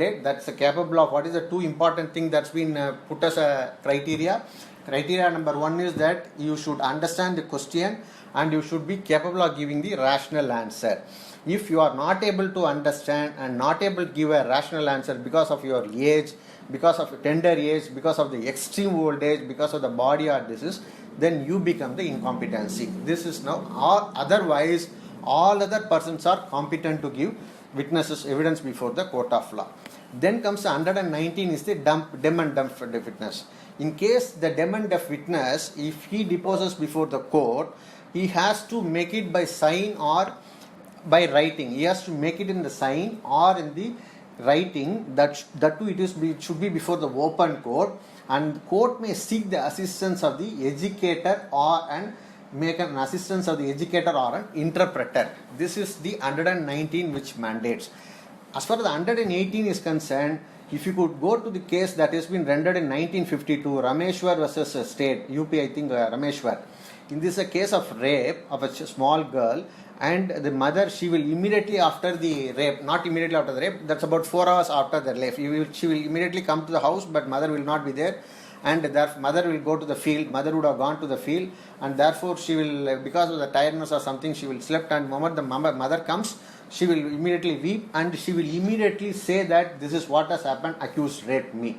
mandate, that's capable of, what is the two important thing that's been put as a criteria. Criteria number one is that you should understand the question and you should be capable of giving the rational answer. If you are not able to understand and not able to give a rational answer because of your age, because of tender age, because of the extreme old age, because of the body or disease, then you become the incompetency. This is now, or otherwise all other persons are competent to give witnesses evidence before the court of law. Then comes the 119 is the dumb and deaf witness. In case the dumb and deaf witness, if he deposes before the court, he has to make it by sign or by writing. He has to make it in the sign or in the writing. That too it should be before the open court, and court may seek the assistance of the educator or and make an assistance of the educator or an interpreter. This is the 119 which mandates. As far as the 118 is concerned, if you could go to the case that has been rendered in 1952, Rameshwar versus State, UP, I think Rameshwar. In this a case of rape of a small girl, and the mother, she will immediately after the rape, not immediately after the rape, that's about 4 hours after the rape, she will immediately come to the house, but mother will not be there, and their mother will go to the field. Mother would have gone to the field, and therefore she will, because of the tiredness or something, she will slept, and the moment the mother comes, she will immediately weep, and she will immediately say that this is what has happened, accused raped me.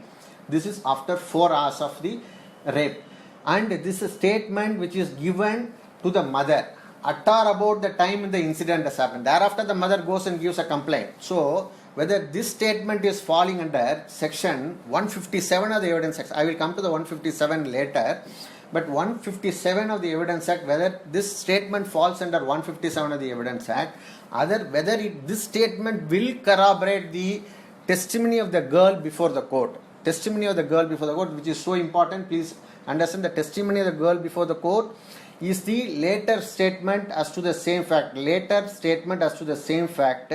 This is after 4 hours of the rape, and this is a statement which is given to the mother at or about the time the incident has happened. Thereafter the mother goes and gives a complaint. So whether this statement is falling under section 157 of the Evidence Act, I will come to the 157 later, but 157 of the Evidence Act, whether this statement falls under 157 of the Evidence Act, whether this statement will corroborate the testimony of the girl before the court. Testimony of the girl before the court, which is so important. Please understand, the testimony of the girl before the court is the later statement as to the same fact. Later statement as to the same fact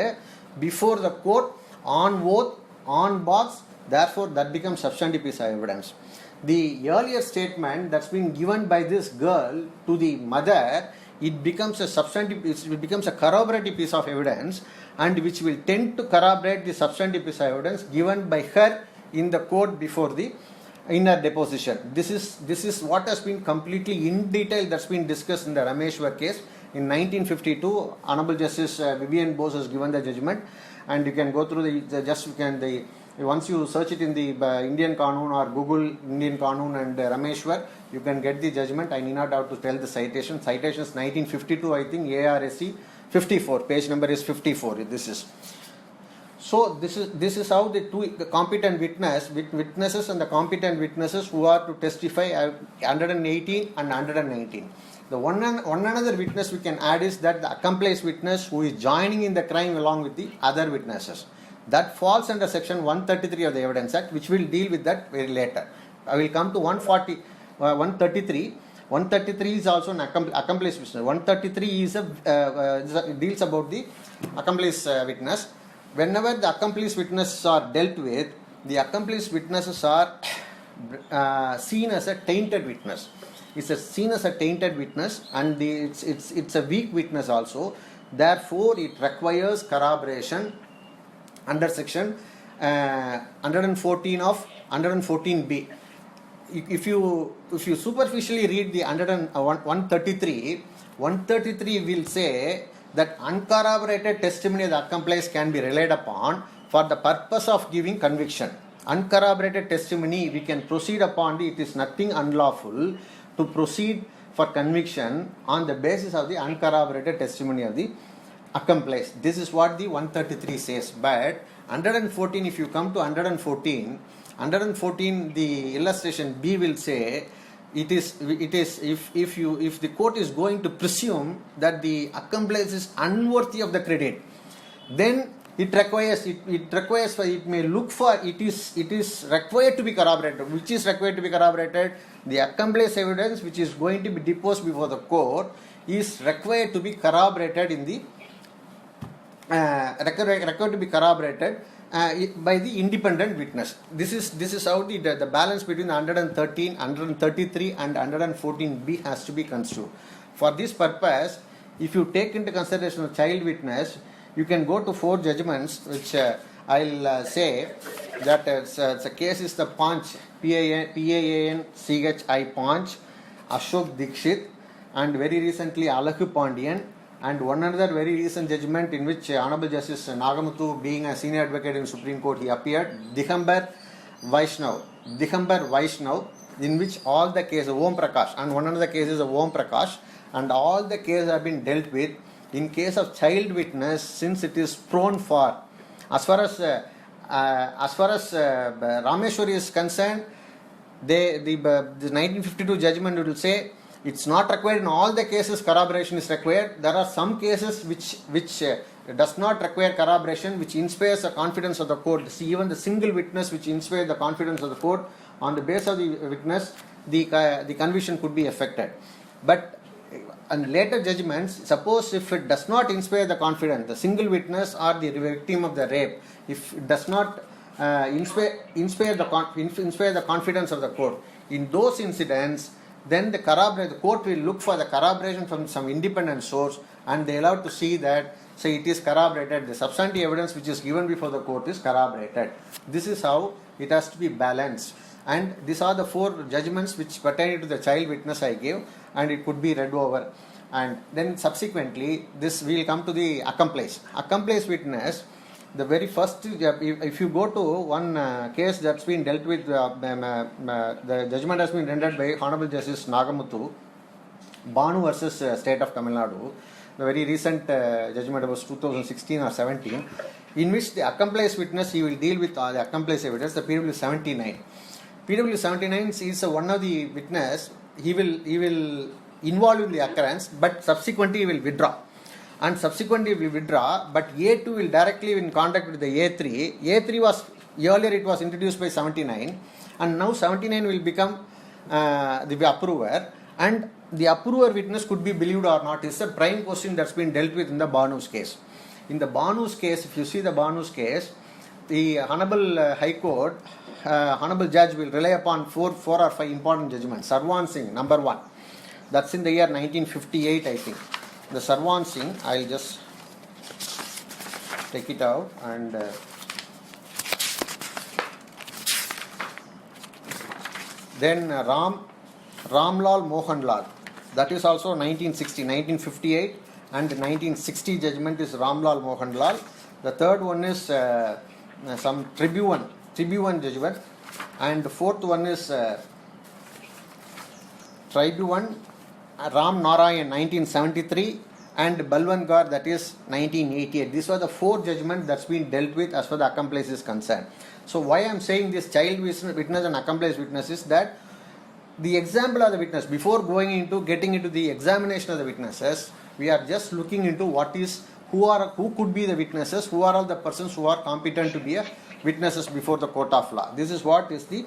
before the court on oath, on box. Therefore, that becomes substantive piece of evidence. The earlier statement that's been given by this girl to the mother, it becomes a substantive, it becomes a corroborative piece of evidence, and which will tend to corroborate the substantive piece of evidence given by her in the court before the inner deposition. This is what has been completely in detail that's been discussed in the Rameshwar case. In 1952, Honorable Justice Vivian Bose has given the judgment, and you can go through once you search it in the Indian Qanun or Google Indian Qanun and Rameshwar, you can get the judgment. I need not have to tell the citation. Citation is 1952, I think, ARSC 54. Page number is 54. This is. So this is how the competent witnesses and the competent witnesses who are to testify 118 and 119. The one another witness we can add is that the accomplice witness who is joining in the crime along with the other witnesses. That falls under section 133 of the Evidence Act, which will deal with that very later. I will come to 133. 133 is also an accomplice witness. 133 is deals about the accomplice witness. Whenever the accomplice witnesses are dealt with, the accomplice witnesses are seen as a tainted witness. It's seen as a tainted witness, and it's a weak witness also. Therefore, it requires corroboration under section 114 of 114B. If you superficially read the 133 will say that uncorroborated testimony of the accomplice can be relied upon for the purpose of giving conviction. Uncorroborated testimony we can proceed upon it is nothing unlawful to proceed for conviction on the basis of the uncorroborated testimony of the accomplice. This is what the 133 says. But 114, if you come to 114, the illustration B will say it is if the court is going to presume that the accomplice is unworthy of the credit, then it is required to be corroborated. Which is required to be corroborated? The accomplice evidence which is going to be deposed before the court is required to be corroborated in the required to be corroborated by the independent witness. This is how the balance between 113, 133 and 114B has to be construed. For this purpose, if you take into consideration a child witness, you can go to 4 judgments which I'll say that it's a case is the Panch, P-A-N-C-H-I Panch, Ashok Dikshit, and very recently Alakhu Pandian, and one another very recent judgment in which Honorable Justice Nagamuthu, being a senior advocate in Supreme Court, he appeared, Digambar Vaishnav, in which all the cases, Om Prakash, and one another case is Om Prakash, and all the cases have been dealt with. In case of child witness, since it is prone for, as far as Rameshwari is concerned, the 1952 judgment will say it's not required in all the cases. Corroboration is required. There are some cases which does not require corroboration, which inspires the confidence of the court. See, even the single witness which inspires the confidence of the court, on the basis of the witness, the conviction could be affected. But in later judgments, suppose if it does not inspire the confidence, the single witness or the victim of the rape, if it does not inspire the confidence of the court, in those incidents, then the court will look for the corroboration from some independent source, and they allow to see that, say, it is corroborated, the substantive evidence which is given before the court is corroborated. This is how it has to be balanced. And these are the 4 judgments which pertain to the child witness I gave, and it could be read over. And then subsequently, this we will come to the accomplice. Accomplice witness, the very first, if you go to one case that's been dealt with, the judgment has been rendered by Honorable Justice Nagamuthu, Banu versus State of Tamil Nadu, the very recent judgment was 2016 or 17, in which the accomplice witness, he will deal with the accomplice evidence, the PW 79. PW 79 is one of the witness, he will involve in the occurrence, but subsequently he will withdraw. And subsequently will withdraw, but A2 will directly in contact with the A3. A3 was, earlier it was introduced by 79, and now 79 will become the approver, and the approver witness could be believed or not is the prime question that's been dealt with in the Banu's case. In the Banu's case, if you see the Banu's case, the Honorable High Court, Honorable Judge will rely upon four or five important judgments. Sarwan Singh, number 1. That's in the year 1958, I think. The Sarwan Singh, I'll just take it out and then Ramlal Mohanlal. That is also 1958 and 1960 judgment is Ramlal Mohanlal. The third one is some Tribune judgment, and the fourth one is Tribune Ram Narayan 1973 and Balwangar, that is 1988. These are the 4 judgments that's been dealt with as far as the accomplice is concerned. So why I am saying this child witness and accomplice witness is that the example of the witness, before getting into the examination of the witnesses, we are just looking into who could be the witnesses, who are all the persons who are competent to be witnesses before the court of law. This is what is the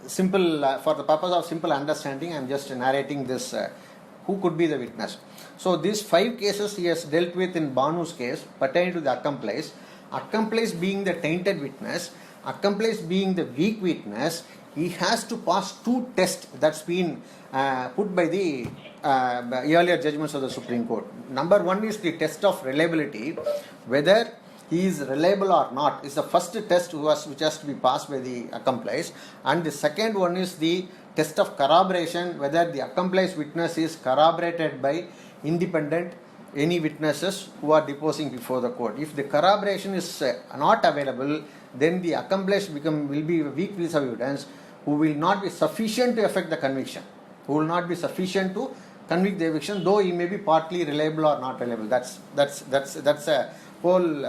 simple, for the purpose of simple understanding, I am just narrating this, who could be the witness. So these 5 cases he has dealt with in Banu's case pertaining to the accomplice being the tainted witness, accomplice being the weak witness, he has to pass 2 tests that's been put by the earlier judgments of the Supreme Court. Number 1 is the test of reliability, whether he is reliable or not is the first test which has to be passed by the accomplice, and the second one is the test of corroboration, whether the accomplice witness is corroborated by independent any witnesses who are deposing before the court. If the corroboration is not available, then the accomplice will be a weak piece of evidence who will not be sufficient to affect the conviction, who will not be sufficient to convict the eviction, though he may be partly reliable or not reliable. That's a whole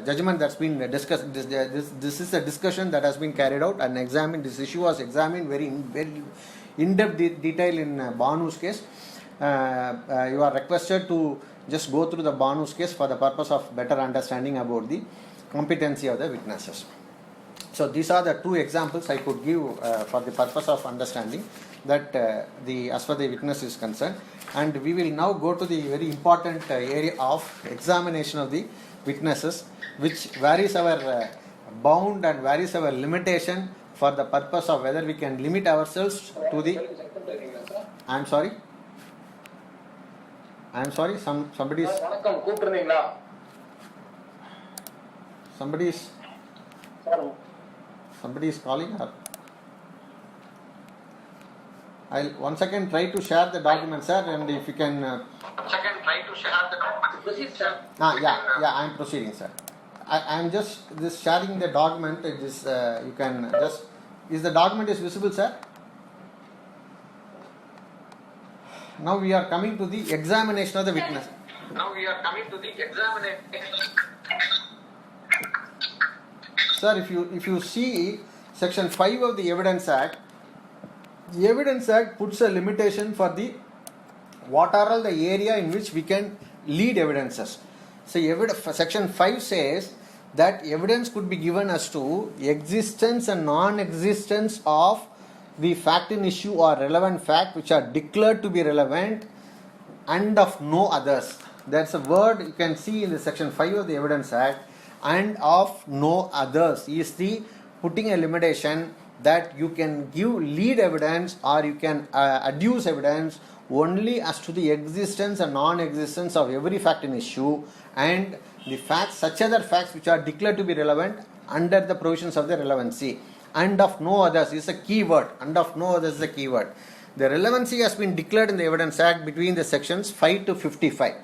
judgment that's been discussed. This is a discussion that has been carried out and examined. This issue was examined very in-depth detail in Banu's case. You are requested to just go through the Banu's case for the purpose of better understanding about the competency of the witnesses. So these are the 2 examples I could give for the purpose of understanding that as far as the witness is concerned. And we will now go to the very important area of examination of the witnesses, which varies our bound and varies our limitation for the purpose of whether we can limit ourselves to the... I am sorry, somebody is... Somebody is calling her. I'll once again try to share the document, sir, and if you can. Once again try to share the document. Proceed, sir. I'm proceeding, sir. I'm just sharing the document. It is you can just. Is the document is visible, sir? Now we are coming to the examination of the witness. Sir, if you see Section 5 of the Evidence Act, the Evidence Act puts a limitation for the what are all the area in which we can lead evidences. So Section 5 says that evidence could be given as to existence and non-existence of the fact in issue or relevant fact which are declared to be relevant and of no others. That's a word you can see in the Section 5 of the Evidence Act. And of no others is the putting a limitation that you can give lead evidence or you can adduce evidence only as to the existence and non-existence of every fact in issue and the facts, such other facts which are declared to be relevant under the provisions of the relevancy. And of no others is a key word. And of no others is a key word. The relevancy has been declared in the Evidence Act between the sections 5 to 55.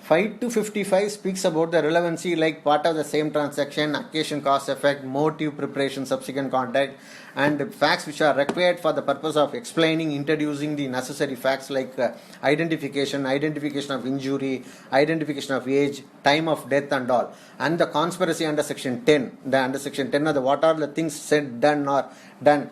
5 to 55 speaks about the relevancy like part of the same transaction, occasion, cause, effect, motive, preparation, subsequent contact, and the facts which are required for the purpose of explaining, introducing the necessary facts like identification of injury, identification of age, time of death and all. And the conspiracy under Section 10. Under Section 10 are the what are the things said, done or done.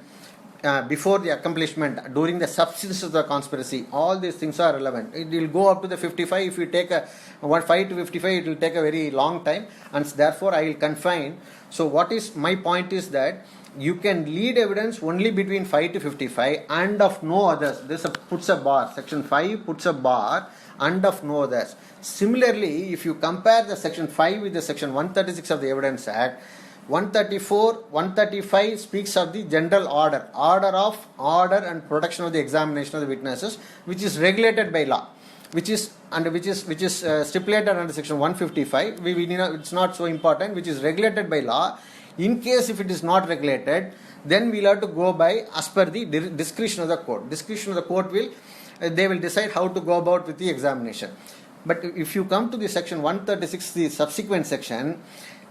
Before the accomplishment, during the substance of the conspiracy, all these things are relevant. It will go up to the 55. If you take 5 to 55, it will take a very long time, and therefore I will confine. So what is my point is that you can lead evidence only between 5 to 55 and of no others. This puts a bar. Section 5 puts a bar and of no others. Similarly, if you compare the Section 5 with the Section 136 of the Evidence Act, 135 speaks of the general order and protection of the examination of the witnesses, which is regulated by law, which is stipulated under Section 155. It's not so important, which is regulated by law. In case if it is not regulated, then we'll have to go by as per the discretion of the court. Discretion of the court they will decide how to go about with the examination. But if you come to the Section 136, the subsequent section,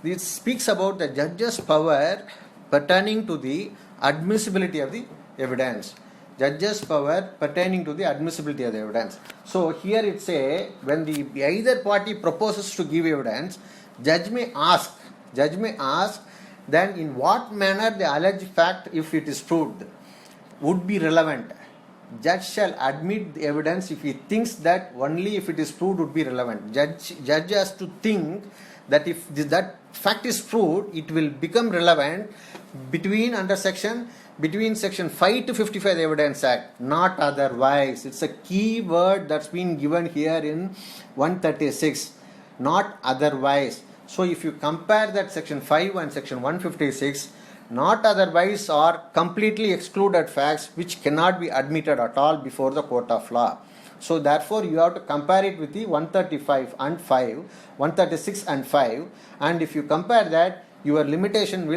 it speaks about the judge's power pertaining to the admissibility of the evidence. Judge's power pertaining to the admissibility of the evidence. So here it says, when the either party proposes to give evidence, judge may ask then in what manner the alleged fact, if it is proved, would be relevant. Judge shall admit the evidence if he thinks that only if it is proved would be relevant. Judge has to think that if that fact is proved, it will become relevant between Section 5 to 55 of the Evidence Act, not otherwise. It's a key word that's been given here in 136, not otherwise. So if you compare that Section 5 and Section 156, not otherwise are completely excluded facts which cannot be admitted at all before the court of law. So therefore you have to compare it with the 135 and 5, 136 and 5, and if you compare that, your limitation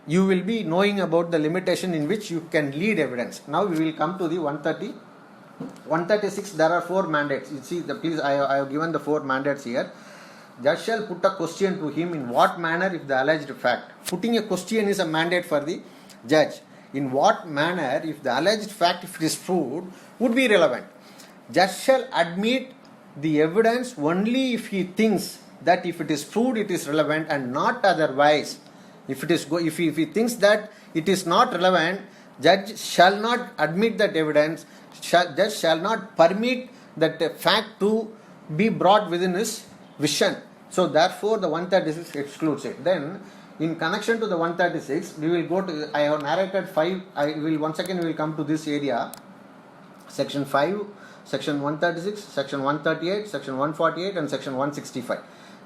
you will be knowing about the limitation in which you can lead evidence. Now we will come to the 136. There are 4 mandates. You see, I have given the 4 mandates here. Judge shall put a question to him in what manner if the alleged fact. Putting a question is a mandate for the judge. In what manner if the alleged fact, if it is proved, would be relevant. Judge shall admit the evidence only if he thinks that if it is proved it is relevant and not otherwise. If he thinks that it is not relevant, judge shall not admit that evidence. Judge shall not permit that fact to be brought within his vision. So therefore the 136 excludes it. Then in connection to the 136, we will go to, I have narrated 5, we will come to this area. Section 5, Section 136, Section 138, Section 148 and Section 165.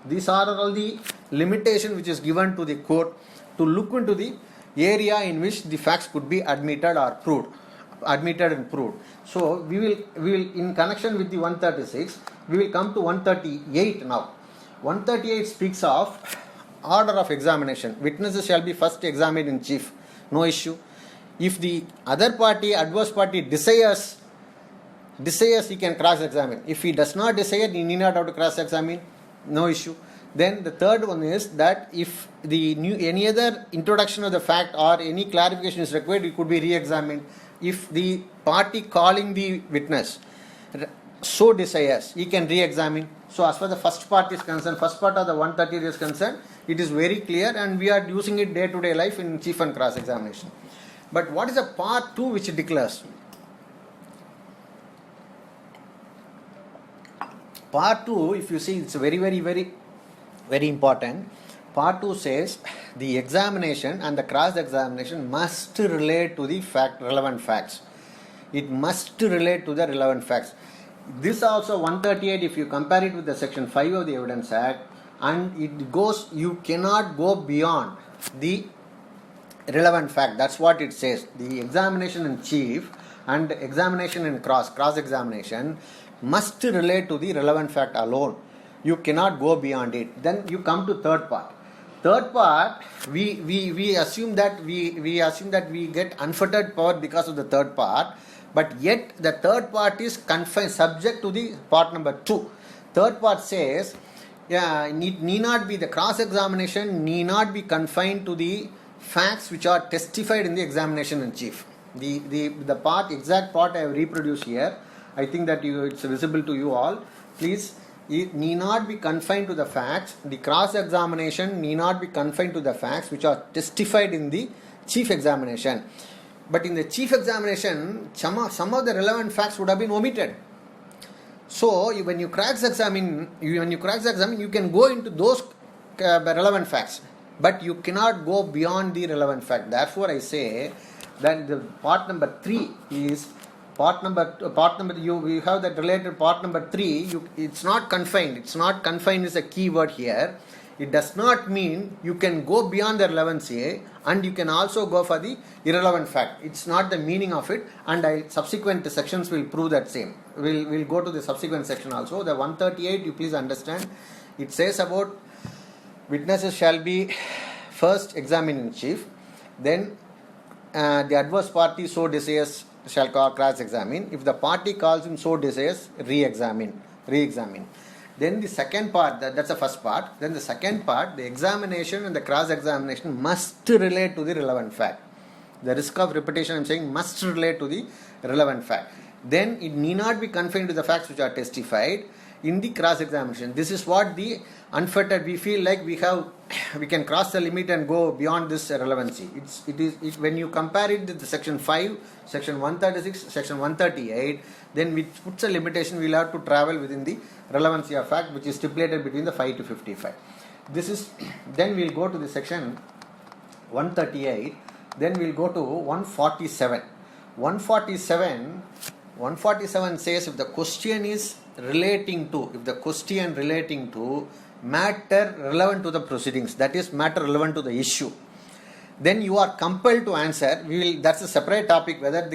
These are all the limitation which is given to the court to look into the area in which the facts could be admitted and proved. So we will in connection with the 136, we will come to 138 now. 138 speaks of order of examination. Witnesses shall be first examined in chief. No issue. If the other party, adverse party, desires, he can cross-examine. If he does not desire, he need not have to cross-examine. No issue. Then the third one is that if any other introduction of the fact or any clarification is required, it could be re-examined. If the party calling the witness so desires, he can re-examine. So as far as the first part is concerned, first part of the 130 is concerned, it is very clear, and we are using it day-to-day life in chief and cross-examination. But what is the part 2 which declares? Part 2, if you see, it's very, very, very, very important. Part 2 says the examination and the cross-examination must relate to the relevant facts. It must relate to the relevant facts. This also 138, if you compare it with the section 5 of the Evidence Act, and it goes, you cannot go beyond the relevant fact. That's what it says. The examination in chief and examination in cross-examination must relate to the relevant fact alone. You cannot go beyond it. Then you come to third part. Third part, we assume that we get unfettered power because of the third part, but yet the third part is confined, subject to the part number 2. Third part says, need not be, the cross-examination need not be confined to the facts which are testified in the examination in chief. The part, exact part I have reproduced here. I think that it's visible to you all. Please, it need not be confined to the facts. The cross-examination need not be confined to the facts which are testified in the chief examination. But in the chief examination, some of the relevant facts would have been omitted. So when you cross-examine, you can go into those relevant facts, but you cannot go beyond the relevant fact. Therefore, I say that the part number 3 is part number you have that related part number 3. It's not confined. It's not confined is a key word here. It does not mean you can go beyond the relevancy and you can also go for the irrelevant fact. It's not the meaning of it, and subsequent sections will prove that same. We'll go to the subsequent section also. The 138, you please understand. It says about witnesses shall be first examined in chief, then the adverse party so desires shall cross-examine. If the party calls him so desires, re-examine. Then the second part, that's the first part. Then the second part, the examination and the cross-examination must relate to the relevant fact. The risk of repetition, I'm saying, must relate to the relevant fact. Then it need not be confined to the facts which are testified in the cross-examination. This is what the unfettered, we feel like we can cross the limit and go beyond this relevancy. When you compare it with the section 5, section 136, section 138, then which puts a limitation, we'll have to travel within the relevancy of fact which is stipulated between the 5 to 55. Then we'll go to the section 138, then we'll go to 147. 147 says if the question relating to matter relevant to the proceedings, that is matter relevant to the issue, then you are compelled to answer. That's a separate topic, whether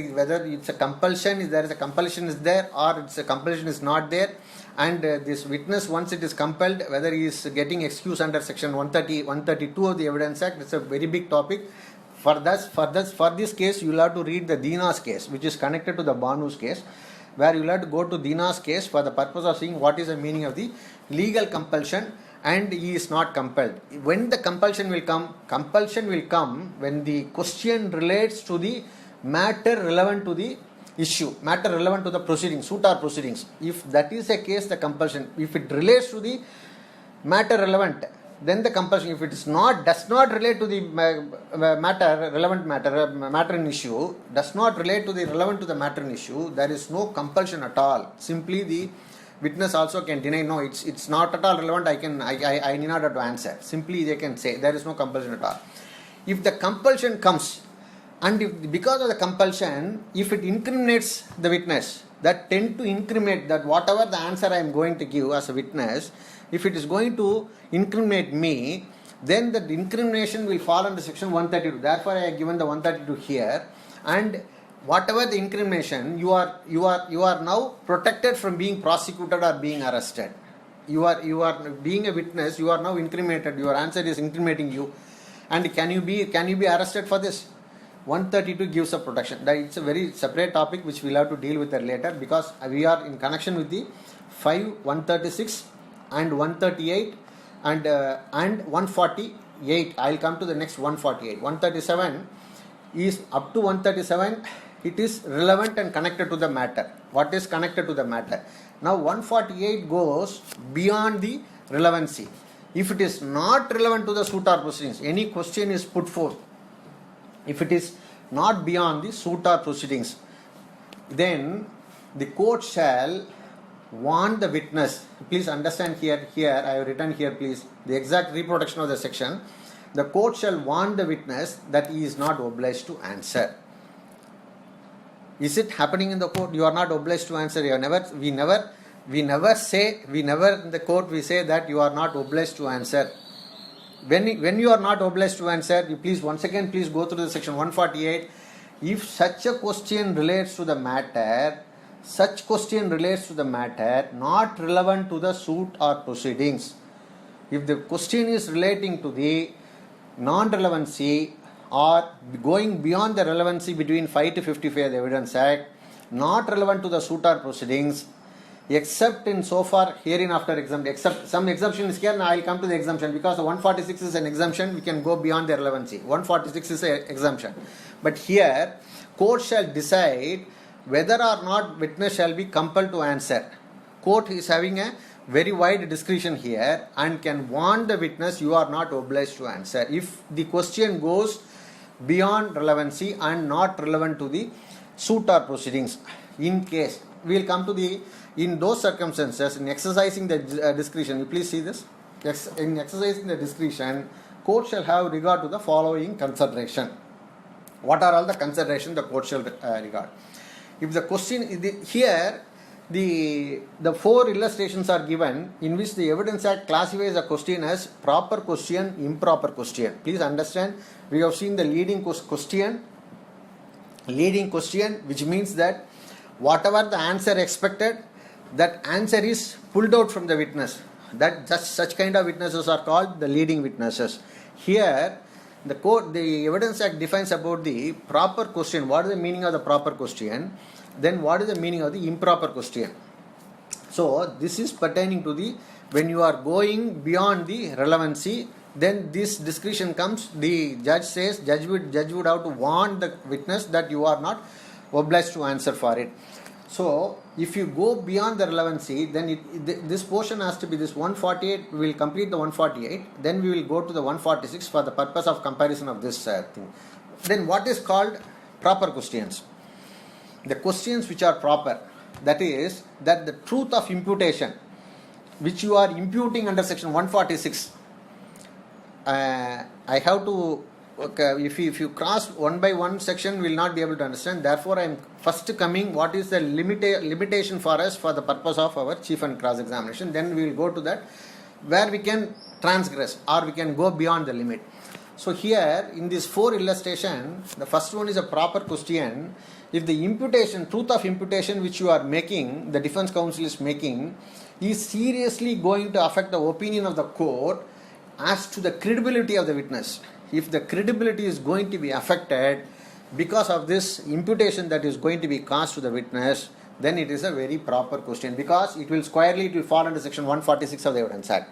it's a compulsion, is there or it's a compulsion is not there, and this witness, once it is compelled, whether he is getting excuse under section 132 of the Evidence Act. It's a very big topic. For this case, you will have to read the Dina's case, which is connected to the Banu's case, where you will have to go to Dina's case for the purpose of seeing what is the meaning of the legal compulsion, and he is not compelled. When the compulsion will come when the question relates to the matter relevant to the issue, matter relevant to the proceedings, suit or proceedings. If that is the case, the compulsion, if it relates to the matter relevant, then the compulsion. If it does not relate to the matter in issue, does not relate to the relevant to the matter in issue, there is no compulsion at all. Simply the witness also can deny, no, it's not at all relevant, I need not have to answer. Simply they can say there is no compulsion at all. If the compulsion comes, and because of the compulsion, if it incriminates the witness, that tend to incriminate that whatever the answer I am going to give as a witness, if it is going to incriminate me, then the incrimination will fall under section 132. Therefore, I have given the 132 here, and whatever the incrimination, you are now protected from being prosecuted or being arrested. you are being a witness, you are now incriminated, your answer is incriminating you, and can you be arrested for this? 132 gives a protection. That it's a very separate topic which we'll have to deal with later, because we are in connection with the 136 and 138 and 148. I'll come to the next 148. 137 is up to 137. It is relevant and connected to the matter. What is connected to the matter? Now 148 goes beyond the relevancy. If it is not relevant to the suit or proceedings, any question is put forth. If it is not beyond the suit or proceedings, then the court shall warn the witness. Please understand here I have written here, please, the exact reproduction of the section. The court shall warn the witness that he is not obliged to answer. Is it happening in the court? You are not obliged to answer. We never say in the court we say that you are not obliged to answer. When you are not obliged to answer, you please once again please go through the section 148. If such a question relates to the matter, not relevant to the suit or proceedings. If the question is relating to the non-relevancy or going beyond the relevancy between 5 to 55 of the Evidence Act, not relevant to the suit or proceedings, except in so far hereinafter exempt, except some exemption is here. Now I will come to the exemption, because the 146 is an exemption, we can go beyond the relevancy. 146 is an exemption. But here, court shall decide whether or not witness shall be compelled to answer. Court is having a very wide discretion here and can warn the witness, you are not obliged to answer, if the question goes beyond relevancy and not relevant to the suit or proceedings. In case, we will come to in those circumstances, in exercising the discretion, you please see this. In exercising the discretion, court shall have regard to the following consideration. What are all the considerations the court shall regard? If the question here, the four illustrations are given in which the Evidence Act classifies a question as proper question, improper question. Please understand, we have seen the leading question, which means that whatever the answer expected, that answer is pulled out from the witness. That just such kind of witnesses are called the leading witnesses. Here, the Evidence Act defines about the proper question. What is the meaning of the proper question? Then what is the meaning of the improper question? So this is pertaining to when you are going beyond the relevancy, then this discretion comes. The judge says, judge would have to warn the witness that you are not obliged to answer for it. So if you go beyond the relevancy, then this portion has to be this 148. We will complete the 148. Then we will go to the 146 for the purpose of comparison of this thing. Then what is called proper questions? The questions which are proper, that is, that the truth of imputation, which you are imputing under section 146, I have to, if you cross one by one section, we will not be able to understand. Therefore, I am first coming what is the limitation for us for the purpose of our chief and cross examination. Then we will go to that where we can transgress or we can go beyond the limit. So here in this four illustration, the first one is a proper question. If the imputation, truth of imputation which you are making, the defense counsel is making, is seriously going to affect the opinion of the court as to the credibility of the witness. If the credibility is going to be affected because of this imputation that is going to be caused to the witness, then it is a very proper question, because it will fall under section 146 of the Evidence Act.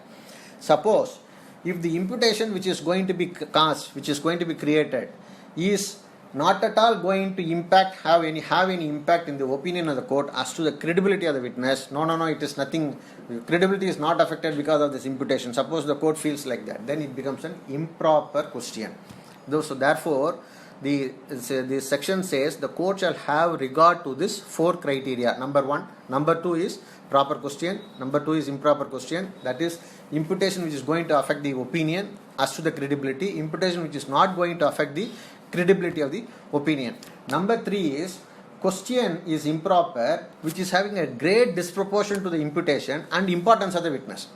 Suppose if the imputation which is going to be cast, which is going to be created, is not at all going to have any impact in the opinion of the court as to the credibility of the witness. No, it is nothing. Credibility is not affected because of this imputation. Suppose the court feels like that, then it becomes an improper question. So therefore, the section says the court shall have regard to this four criteria. Number one. Number two is proper question. Number two is improper question. That is imputation which is going to affect the opinion as to the credibility. Imputation which is not going to affect the credibility of the opinion. Number three is question is improper, which is having a great disproportion to the imputation and importance of the witness.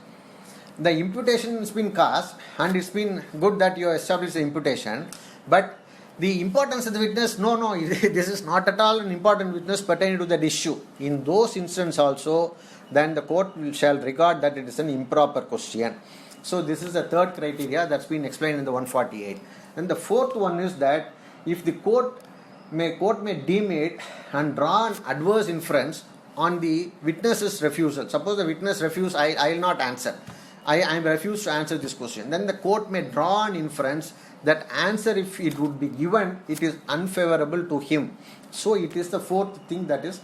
The imputation has been cast and it's been good that you established the imputation, but the importance of the witness, this is not at all an important witness pertaining to that issue. In those instances also, then the court shall regard that it is an improper question. So this is the third criteria that's been explained in the 148. And the fourth one is that if the court may deem it and draw an adverse inference on the witness's refusal. Suppose the witness refuses, I will not answer. I refuse to answer this question. Then the court may draw an inference that answer, if it would be given, it is unfavorable to him. So it is the fourth thing that is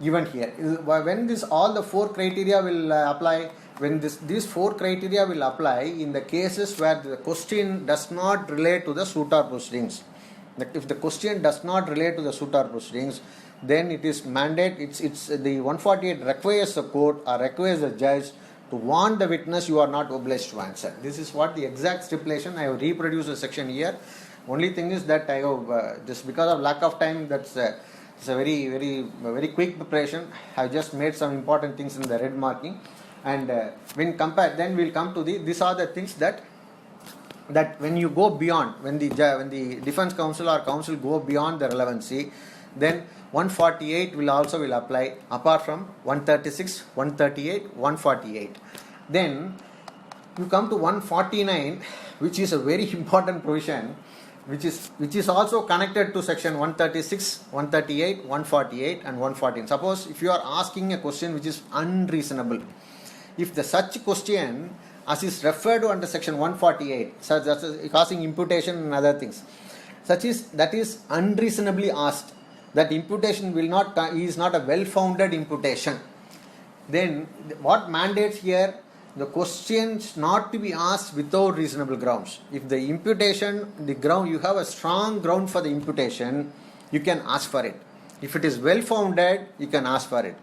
given here. When all the four criteria will apply, when these four criteria will apply in the cases where the question does not relate to the suit or proceedings. If the question does not relate to the suit or proceedings, then it is mandate. It's the 148 requires the court or requires the judge to warn the witness you are not obliged to answer. This is what the exact stipulation. I have reproduced the section here. Only thing is that I have just because of lack of time, it's a very quick preparation. I just made some important things in the red marking, and when compared, then we'll come to these are the things that when you go beyond, when the defense counsel or counsel go beyond the relevancy, then 148 will apply apart from 136, 138, 148. Then you come to 149, which is a very important provision, which is also connected to section 136, 138, 148 and 114. Suppose if you are asking a question which is unreasonable, if the such question as is referred to under section 148, such as causing imputation and other things, that is unreasonably asked, that imputation is not a well-founded imputation, then what mandates here, the questions not to be asked without reasonable grounds. If the imputation, you have a strong ground for the imputation, you can ask for it. If it is well-founded, you can ask for it.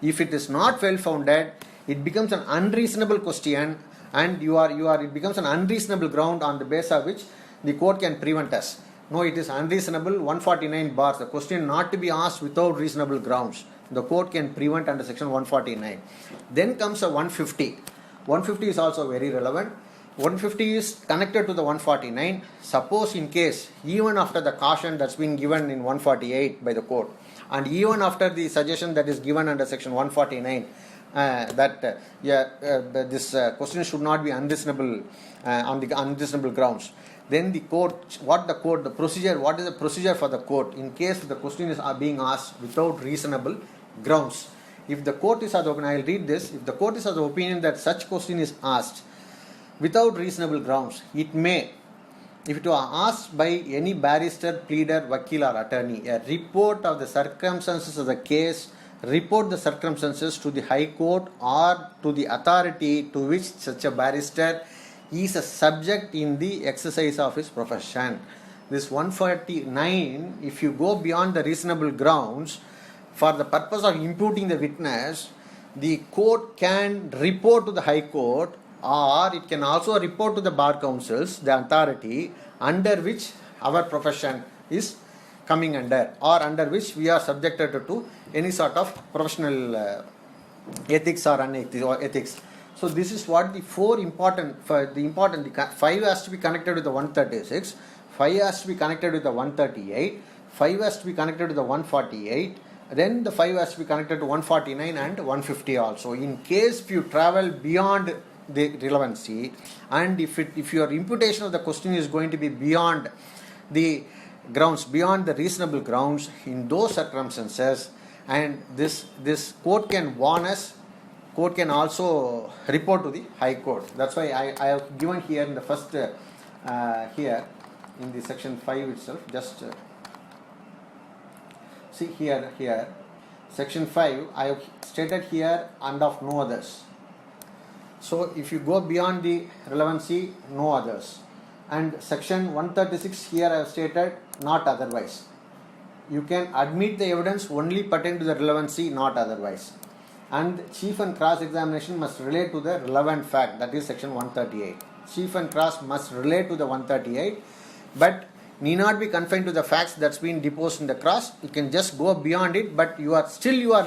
If it is not well-founded, it becomes an unreasonable question, and it becomes an unreasonable ground on the basis of which the court can prevent us. No, it is unreasonable. 149 bars, the question not to be asked without reasonable grounds. The court can prevent under section 149. Then comes a 150. 150 is also very relevant. 150 is connected to the 149. Suppose in case, even after the caution that's been given in 148 by the court, and even after the suggestion that is given under section 149, this question should not be unreasonable on the unreasonable grounds, then the court, what is the procedure for the court in case the question is being asked without reasonable grounds? If the court is of the opinion, I will read this. If the court is of the opinion that such question is asked without reasonable grounds, it may, if it was asked by any barrister, pleader, vakil or attorney, a report of the circumstances of the case, report the circumstances to the High Court or to the authority to which such a barrister is a subject in the exercise of his profession. This 149, if you go beyond the reasonable grounds, for the purpose of imputing the witness, the court can report to the High Court, or it can also report to the bar councils, the authority under which our profession is coming under, or under which we are subjected to any sort of professional ethics or ethics. So this is what the four important, the 5 has to be connected with the 136, 5 has to be connected with the 138, 5 has to be connected to the 148, then the 5 has to be connected to 149 and 150 also. In case if you travel beyond the relevancy, and if your imputation of the question is going to be beyond the grounds, beyond the reasonable grounds, in those circumstances, and this court can warn us, court can also report to the High Court. That's why I have given here in the first here in the section 5 itself, just see here section 5 I have stated here, and of no others. So if you go beyond the relevancy, no others. And section 136 here I have stated, not otherwise. You can admit the evidence only pertaining to the relevancy, not otherwise. And chief and cross examination must relate to the relevant fact, that is section 138. Chief and cross must relate to the 138, but need not be confined to the facts that's been deposed in the cross. You can just go beyond it, but you are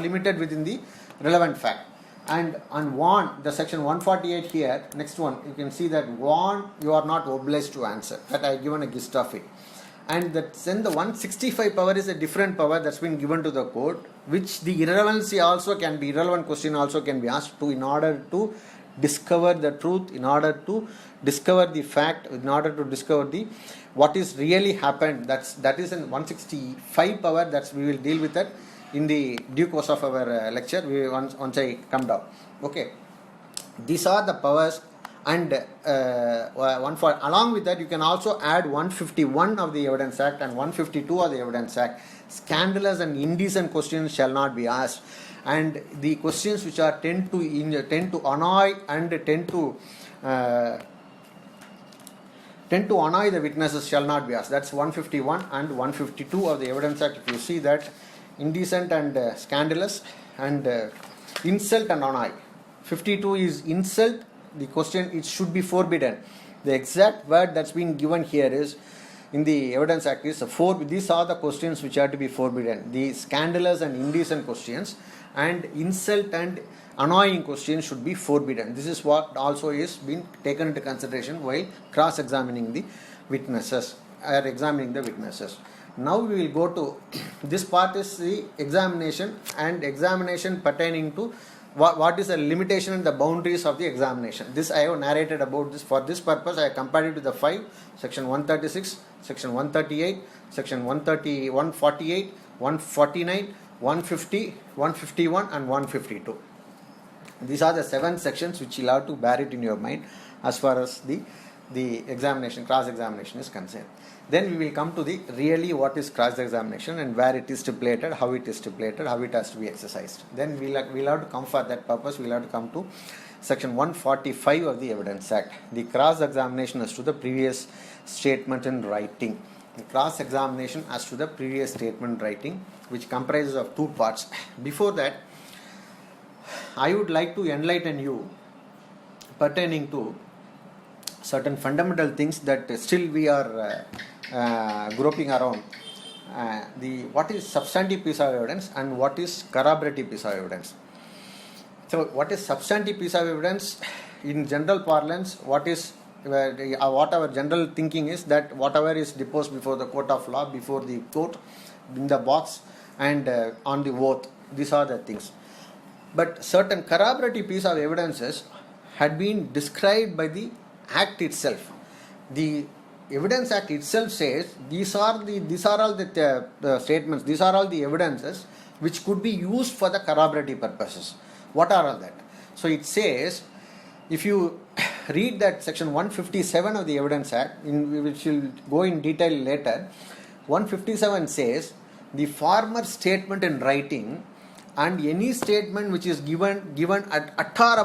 limited within the relevant fact. And on warn, the section 148 here, next one, you can see that warn, you are not obliged to answer. That I have given a gist of it. and then the 165 power is a different power that's been given to the court, which the irrelevancy also can be, irrelevant question also can be asked to, in order to discover the truth, in order to discover the fact, in order to discover the what is really happened. That is in 165 power. That's we will deal with that in the due course of our lecture. Once I come down. Okay, these are the powers. And along with that, you can also add 151 of the Evidence Act and 152 of the Evidence Act. Scandalous and indecent questions shall not be asked, and the questions which are tend to annoy and tend to annoy the witnesses shall not be asked. That's 151 and 152 of the Evidence Act. If you see that, indecent and scandalous and insult and annoy. 52 is insult. The question, it should be forbidden. The exact word that's been given here is in the Evidence Act is these are the questions which are to be forbidden. The scandalous and indecent questions and insult and annoying questions should be forbidden. This is what also is being taken into consideration while cross-examining the witnesses or examining the witnesses. Now we will go to this part is the examination and examination pertaining to what is the limitation and the boundaries of the examination. This I have narrated about this. For this purpose, I have compared it to the 5, section 136, section 138, section 130, 148, 149, 150, 151 and 152. These are the 7 sections which you'll have to bear it in your mind as far as the examination, cross-examination is concerned. Then we will come to the really what is cross-examination and where it is stipulated, how it is stipulated, how it has to be exercised. Then we'll have to come for that purpose. We'll have to come to section 145 of the Evidence Act. The cross-examination as to the previous statement in writing. The cross-examination as to the previous statement in writing, which comprises of 2 parts. Before that, I would like to enlighten you pertaining to certain fundamental things that still we are groping around. What is substantive piece of evidence and what is corroborative piece of evidence. So what is substantive piece of evidence? In general parlance, what our general thinking is that whatever is deposed before the court of law, before the court, in the box and on the oath, these are the things. But certain corroborative piece of evidences had been described by the Act itself. The Evidence Act itself says these are all the statements, these are all the evidences which could be used for the corroborative purposes. What are all that? So it says, if you read that section 157 of the Evidence Act, which will go in detail later, 157 says the former statement in writing and any statement which is given at or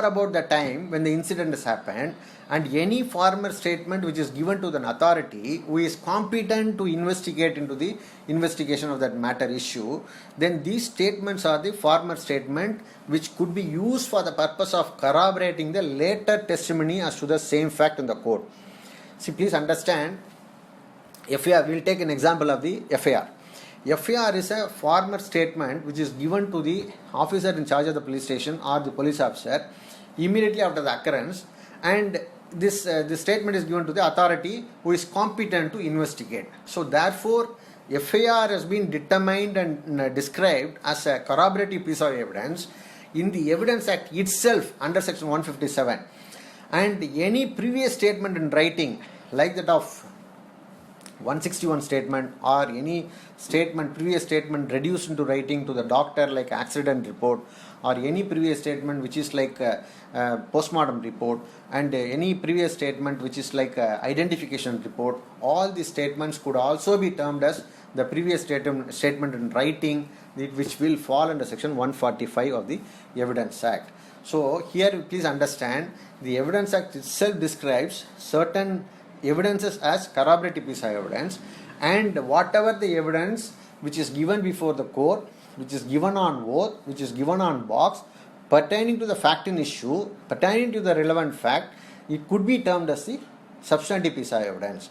about the time when the incident has happened, and any former statement which is given to an authority who is competent to investigate into the investigation of that matter issue, then these statements are the former statement which could be used for the purpose of corroborating the later testimony as to the same fact in the court. See, please understand, FIR, we will take an example of the FIR. FIR is a former statement which is given to the officer in charge of the police station or the police officer immediately after the occurrence, and this statement is given to the authority who is competent to investigate. So therefore, FIR has been determined and described as a corroborative piece of evidence in the Evidence Act itself under section 157, and any previous statement in writing like that of 161 statement or any previous statement reduced into writing to the doctor like accident report, or any previous statement which is like postmortem report, and any previous statement which is like identification report, all these statements could also be termed as the previous statement in writing, which will fall under section 145 of the Evidence Act. So here please understand, the Evidence Act itself describes certain evidences as corroborative piece of evidence, and whatever the evidence which is given before the court, which is given on oath, which is given on box, pertaining to the fact in issue, pertaining to the relevant fact, it could be termed as the substantive piece of evidence.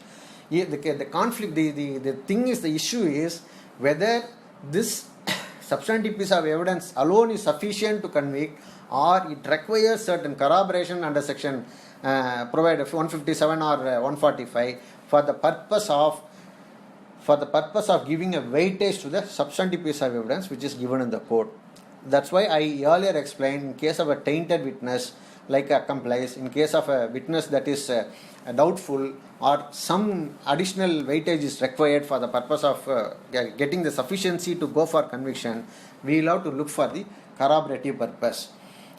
The conflict, the thing is, the issue is whether this substantive piece of evidence alone is sufficient to convict, or it requires certain corroboration under section provided 157 or 145 for the purpose of giving a weightage to the substantive piece of evidence which is given in the court. That's why I earlier explained, in case of a tainted witness like accomplice, in case of a witness that is doubtful, or some additional weightage is required for the purpose of getting the sufficiency to go for conviction, we will have to look for the corroborative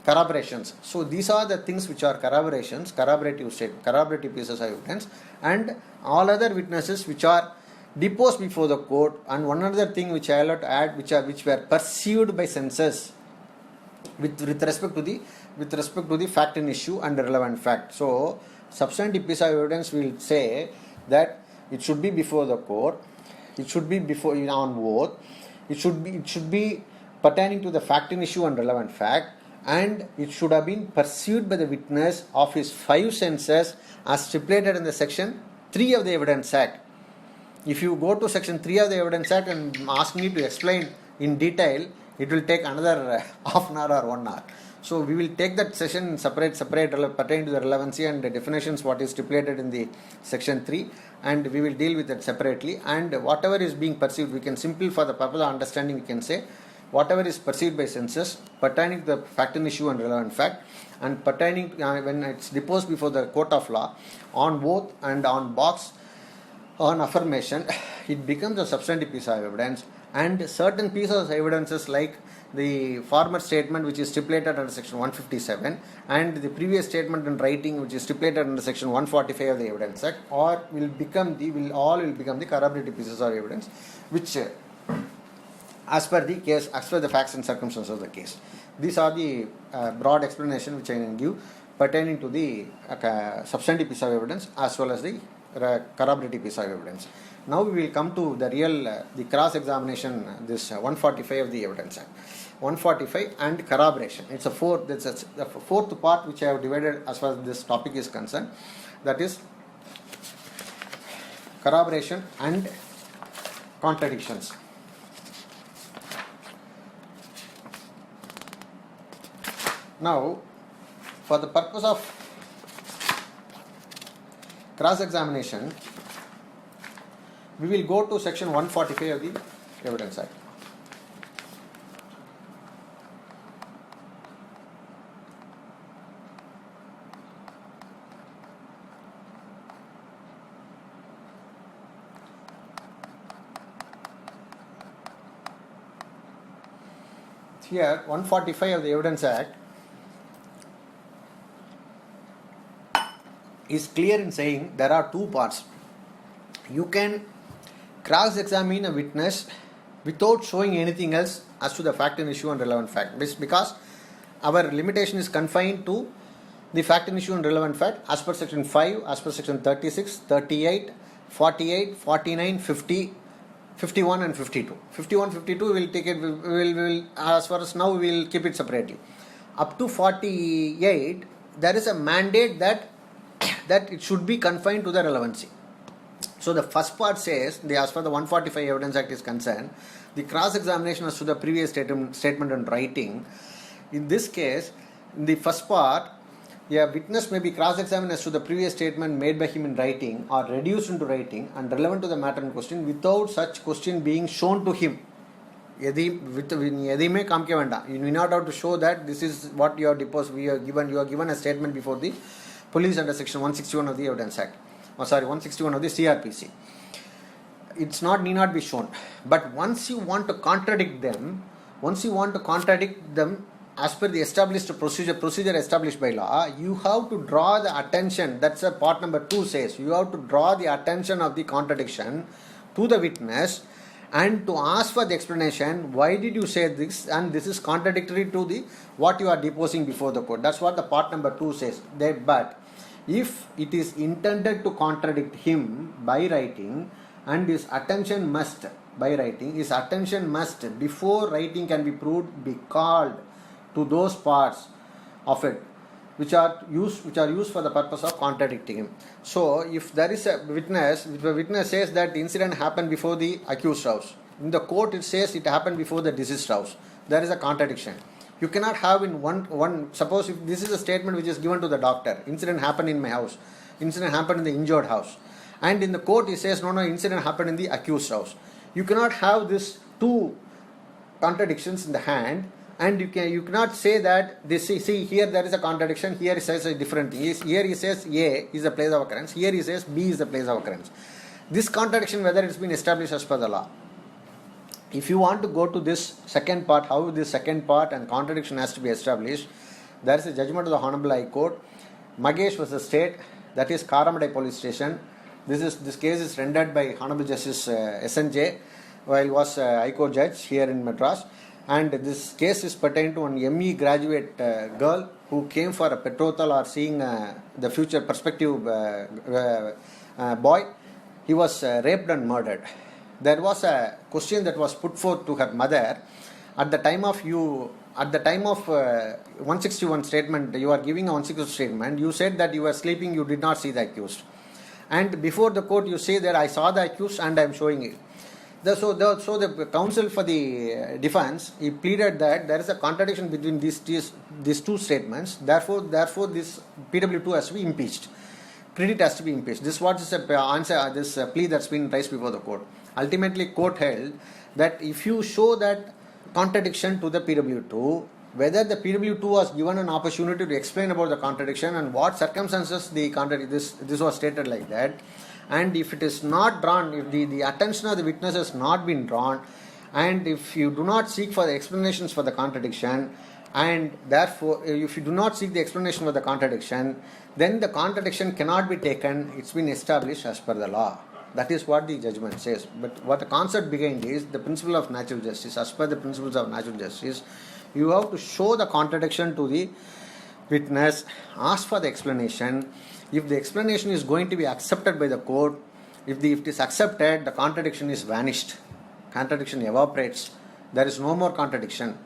corroborations. So these are the things which are corroborative pieces of evidence, and all other witnesses which are deposed before the court. And one other thing which I will have to add, which were perceived by senses with respect to the fact in issue and the relevant fact. So substantive piece of evidence will say that it should be before the court, it should be before on oath, it should be pertaining to the fact in issue and relevant fact, and it should have been perceived by the witness of his 5 senses as stipulated in the section 3 of the Evidence Act. If you go to section 3 of the Evidence Act and ask me to explain in detail, it will take another half an hour or 1 hour. So we will take that session separate pertaining to the relevancy and the definitions what is stipulated in the section 3, and we will deal with it separately. And whatever is being perceived, we can simply, for the purpose of understanding, we can say whatever is perceived by senses pertaining to the fact and issue and relevant fact, and pertaining when it's deposed before the court of law on oath and on box on affirmation, it becomes a substantive piece of evidence. And certain pieces of evidences like the former statement which is stipulated under section 157 and the previous statement in writing which is stipulated under section 145 of the Evidence Act, or will become the corroborative pieces of evidence which as per the case, as per the facts and circumstances of the case. These are the broad explanation which I can give pertaining to the substantive piece of evidence as well as the corroborative piece of evidence. Now we will come to the cross-examination, this 145 of the Evidence Act. 145 and corroboration. It's the fourth part which I have divided as far as this topic is concerned. That is corroboration and contradictions. Now, for the purpose of cross-examination, we will go to section 145 of the Evidence Act. Here, 145 of the Evidence Act is clear in saying there are 2 parts. You can cross-examine a witness without showing anything else as to the fact and issue and relevant fact, because our limitation is confined to the fact and issue and relevant fact as per section 5, as per section 36, 38, 48, 49, 50, 51 and 52. 51, 52 we will take it, we will as far as now we will keep it separately. Up to 48 there is a mandate that it should be confined to the relevancy. So the first part says, as far as the 145 Evidence Act is concerned, the cross-examination as to the previous statement and writing. In this case, in the first part, a witness may be cross-examined as to the previous statement made by him in writing or reduced into writing and relevant to the matter in question without such question being shown to him. You may not have to show that this is what you are deposed. You are given a statement before the police under section 161 of the Evidence Act. 161 of the CRPC. It's need not be shown. But once you want to contradict them as per the established procedure established by law, you have to draw the attention. That's what part number 2 says. You have to draw the attention of the contradiction to the witness and to ask for the explanation. Why did you say this? And this is contradictory to the what you are deposing before the court. That's what the part number 2 says. But if it is intended to contradict him by writing, and his attention must before writing can be proved, be called to those parts of it which are used for the purpose of contradicting him. So if there is a witness, if the witness says that the incident happened before the accused house, in the court it says it happened before the deceased house, there is a contradiction. You cannot have in one. Suppose if this is a statement which is given to the doctor, incident happened in my house, incident happened in the injured house, and in the court he says no, incident happened in the accused house. You cannot have this two contradictions in the hand, and you cannot say that this. See here there is a contradiction. Here he says a different thing. Here he says A is the place of occurrence. Here he says B is the place of occurrence. This contradiction, whether it's been established as per the law. If you want to go to this second part, how this second part and contradiction has to be established, there is a judgment of the Honorable High Court, Magesh vs. State, that is Karamadai Police Station. This case is rendered by Honorable Justice SNJ, while he was High Court judge here in Madras. And this case is pertaining to an ME graduate girl who came for a betrothal or seeing the future prospective boy. He was raped and murdered. There was a question that was put forth to her mother at the time of 161 statement. You are giving a 161 statement. You said that you were sleeping, you did not see the accused, and before the court you say that I saw the accused and I am showing it. So the counsel for the defense, he pleaded that there is a contradiction between these two statements. Therefore this PW2 has to be impeached. Credit has to be impeached. This what is the answer. This plea that's been raised before the court. Ultimately, court held that if you show that contradiction to the PW2, whether the PW2 was given an opportunity to explain about the contradiction and what circumstances this was stated like that, and if it is not drawn, if the attention of the witness has not been drawn, and if you do not seek for the explanations for the contradiction, and therefore if you do not seek the explanation for the contradiction, then the contradiction cannot be taken. It's been established as per the law. That is what the judgment says. But what the concept behind is the principle of natural justice. As per the principles of natural justice, you have to show the contradiction to the witness, ask for the explanation. If the explanation is going to be accepted by the court, if it is accepted, the contradiction is vanished. Contradiction evaporates. There is no more contradiction.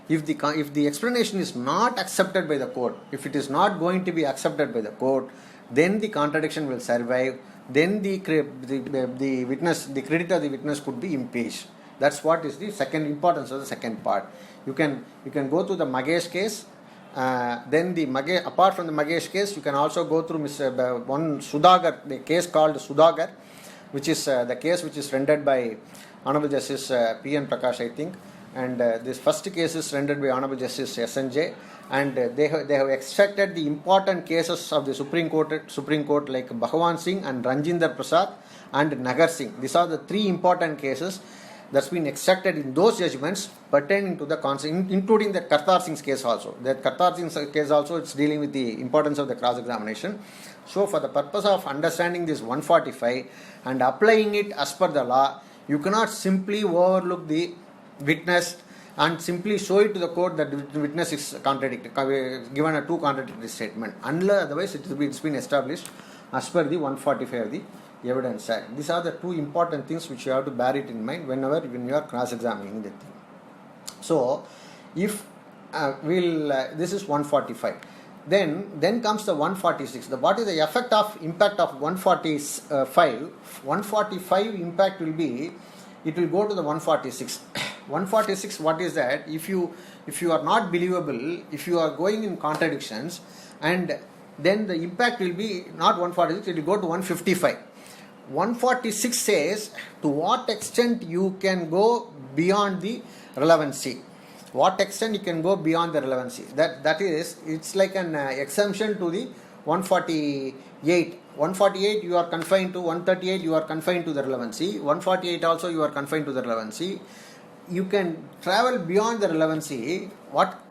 If the explanation is not accepted by the court, if it is not going to be accepted by the court, then the contradiction will survive. Then the witness, the credit of the witness could be impeached. That's what is the second importance of the second part. You can go to the Magesh case. Then apart from the Magesh case, you can also go through one Sudagar, the case called Sudagar, which is the case which is rendered by Honorable Justice P.N. Prakash, I think. And this first case is rendered by Honorable Justice S.N.J. And they have extracted the important cases of the Supreme Court like Bhagavan Singh and Ranjinder Prasad and Nagar Singh. These are the three important cases that's been extracted in those judgments pertaining to the concept, including the Kartar Singh's case also. That Kartar Singh's case also, it's dealing with the importance of the cross-examination. So for the purpose of understanding this 145 and applying it as per the law, you cannot simply overlook the witness and simply show it to the court that the witness is given a two contradictory statement. Unless otherwise it's been established as per the 145 of the Evidence Act. These are the two important things which you have to bear it in mind when you are cross-examining the thing. So, if this is 145. Then comes the 146. What is the impact of 145? 145 impact will be, it will go to the 146. 146, what is that? If you are not believable, if you are going in contradictions, and then the impact will be not 146, it will go to 155. 146 says to what extent you can go beyond the relevancy. What extent you can go beyond the relevancy. That is, it's like an exemption to the 148. 148 you are confined to, 138 you are confined to the relevancy, 148 also you are confined to the relevancy. You can travel beyond the relevancy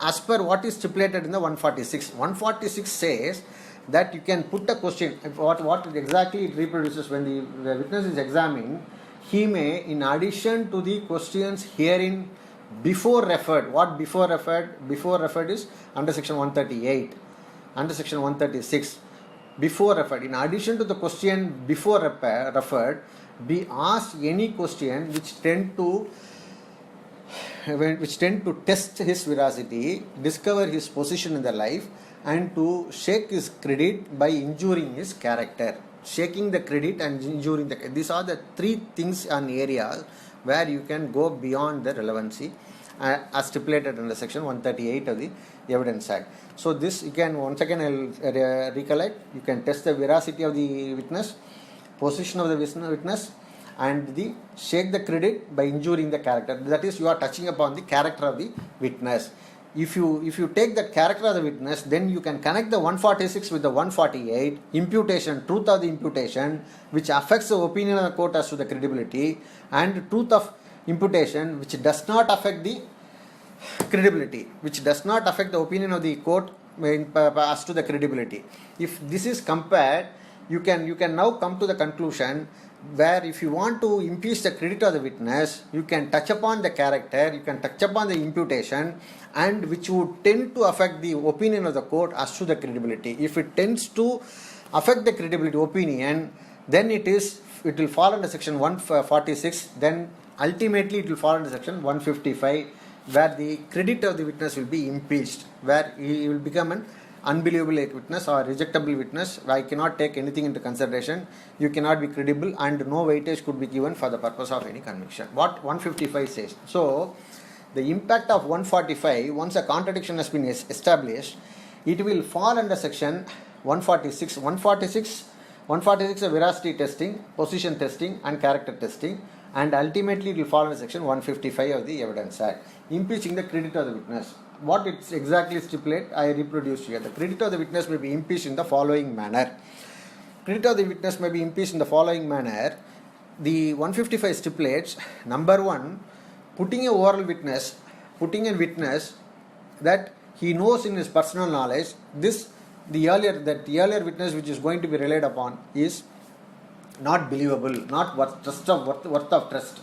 as per what is stipulated in the 146. 146 says that you can put a question, what exactly it reproduces when the witness is examined. He may, in addition to the questions herein before referred, what before referred? Before referred is under section 138, under section 136. Before referred, in addition to the question before referred, be asked any question which tend to test his veracity, discover his position in the life, and to shake his credit by injuring his character. Shaking the credit and injuring these are the three things and areas where you can go beyond the relevancy. as stipulated under section 138 of the Evidence Act. So this you can, once again I will recollect, you can test the veracity of the witness, position of the witness, and the shake the credit by injuring the character. That is, you are touching upon the character of the witness. If you take that character of the witness, then you can connect the 146 with the 148, imputation, truth of the imputation, which affects the opinion of the court as to the credibility, and truth of imputation, which does not affect the credibility, which does not affect the opinion of the court as to the credibility. If this is compared, you can now come to the conclusion where if you want to impeach the credit of the witness, you can touch upon the character, you can touch upon the imputation, and which would tend to affect the opinion of the court as to the credibility. If it tends to affect the credibility opinion, then it will fall under section 146, then ultimately it will fall under section 155, where the credit of the witness will be impeached, where he will become an unbelievable witness or rejectable witness. I cannot take anything into consideration, you cannot be credible, and no weightage could be given for the purpose of any conviction. What 155 says. So the impact of 145, once a contradiction has been established, it will fall under section 146. 146 is veracity testing, position testing, and character testing, and ultimately it will fall under section 155 of the Evidence Act, impeaching the credit of the witness. What it exactly stipulates, I reproduced here. The credit of the witness may be impeached in the following manner. Credit of the witness may be impeached in the following manner. The 155 stipulates, number one, putting a witness that he knows in his personal knowledge, the earlier witness which is going to be relied upon is not believable, not worth of trust,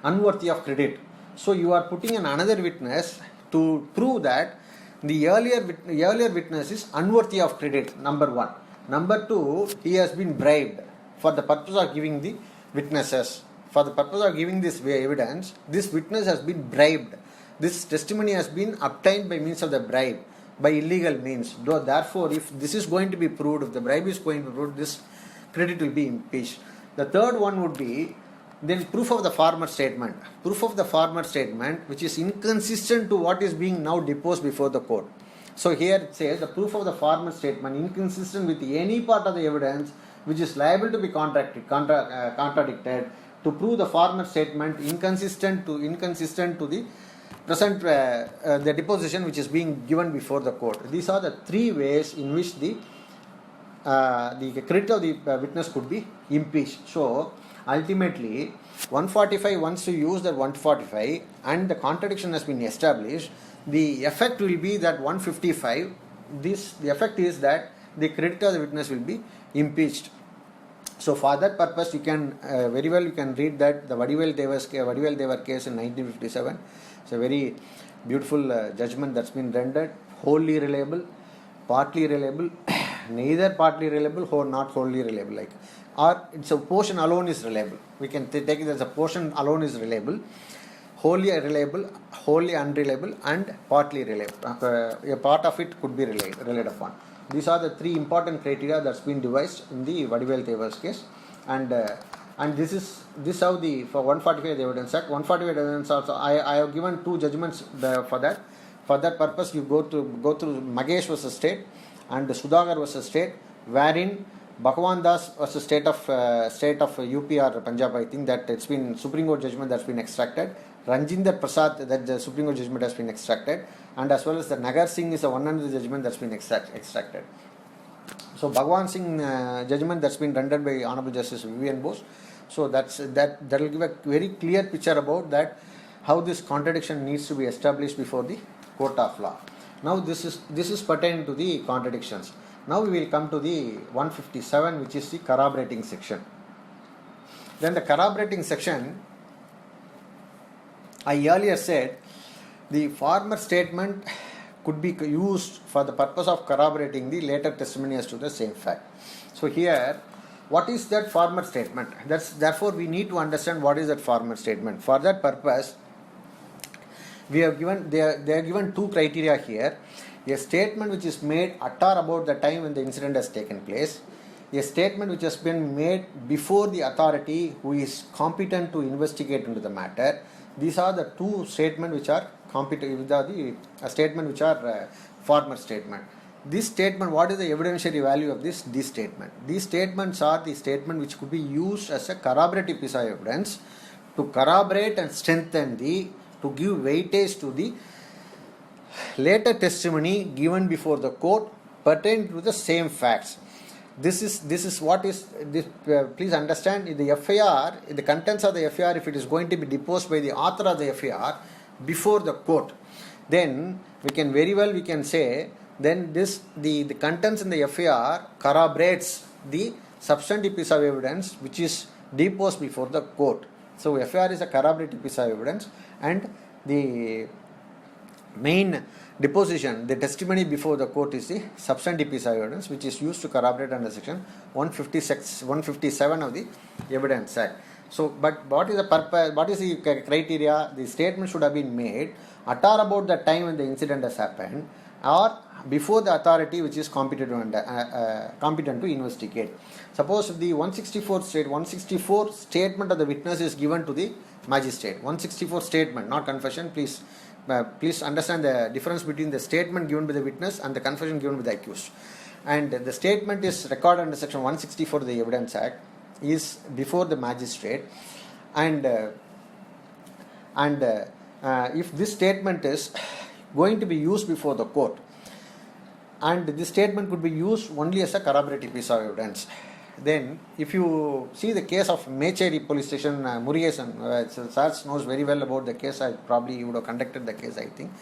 unworthy of credit. So you are putting in another witness to prove that the earlier witness is unworthy of credit, number one. Number two, he has been bribed for the purpose of giving the witnesses. For the purpose of giving this evidence, this witness has been bribed. This testimony has been obtained by means of the bribe, by illegal means. Therefore, if this is going to be proved, if the bribe is going to be proved, this credit will be impeached. The third one would be then proof of the former statement. Proof of the former statement which is inconsistent to what is being now deposed before the court. So here it says the proof of the former statement inconsistent with any part of the evidence which is liable to be contradicted, to prove the former statement inconsistent to the present the deposition which is being given before the court. These are the three ways in which the credit of the witness could be impeached. So ultimately 145, once you use that 145 and the contradiction has been established, the effect will be that 155, the effect is that the credit of the witness will be impeached. So for that purpose, you can very well you can read that the Vadivel Devar case in 1957. It's a very beautiful judgment that's been rendered, wholly reliable, partly reliable, neither partly reliable or not wholly reliable, or it's a portion alone is reliable. We can take it as a portion alone is reliable, wholly reliable, wholly unreliable, and partly reliable. A part of it could be relied upon. These are the three important criteria that's been devised in the Vadivel Devar's case, and this how the for 145 the Evidence Act. 145 evidence also I have given two judgments for that. For that purpose, you go through Magesh versus State and Sudhagar versus State, wherein Bhagavan Das versus state of UP or Punjab. I think that it's been Supreme Court judgment that's been extracted. Ranjinder Prasad, that the Supreme Court judgment has been extracted, and as well as the Nagar Singh is a 100 judgment that's been extracted. So Bhagwan Singh judgment that's been rendered by Honorable Justice Vivian Bose. So that will give a very clear picture about that how this contradiction needs to be established before the court of law. Now this is pertaining to the contradictions. Now we will come to the 157, which is the corroborating section. Then the corroborating section, I earlier said the former statement could be used for the purpose of corroborating the later testimony as to the same fact. So here, what is that former statement? Therefore we need to understand what is that former statement. For that purpose, we have given they are given two criteria here. A statement which is made at or about the time when the incident has taken place. A statement which has been made before the authority who is competent to investigate into the matter. These are the two statements which are the statement which are former statement. This statement, what is the evidentiary value of this statement? These statements are the statement which could be used as a corroborative piece of evidence to corroborate and strengthen to give weightage to the later testimony given before the court pertaining to the same facts. This is what is this. Please understand, in the FIR, in the contents of the FIR, if it is going to be deposed by the author of the FIR before the court, then we can say then the contents in the FIR corroborates the substantive piece of evidence which is deposed before the court. So FIR is a corroborative piece of evidence, and the main deposition, the testimony before the court, is the substantive piece of evidence which is used to corroborate under section 157 of the Evidence Act. So, but what is the purpose? What is the criteria? The statement should have been made at or about the time when the incident has happened, or before the authority which is competent to investigate. Suppose the 164 statement of the witness is given to the magistrate. 164 statement, not confession. Please understand the difference between the statement given by the witness and the confession given by the accused. And the statement is recorded under section 164 of the Evidence Act, is before the magistrate, and if this statement is going to be used before the court, and this statement could be used only as a corroborative piece of evidence, then if you see the case of Mecheri police station, Murugesan, Sars knows very well about the case. Probably you would have conducted the case, I think.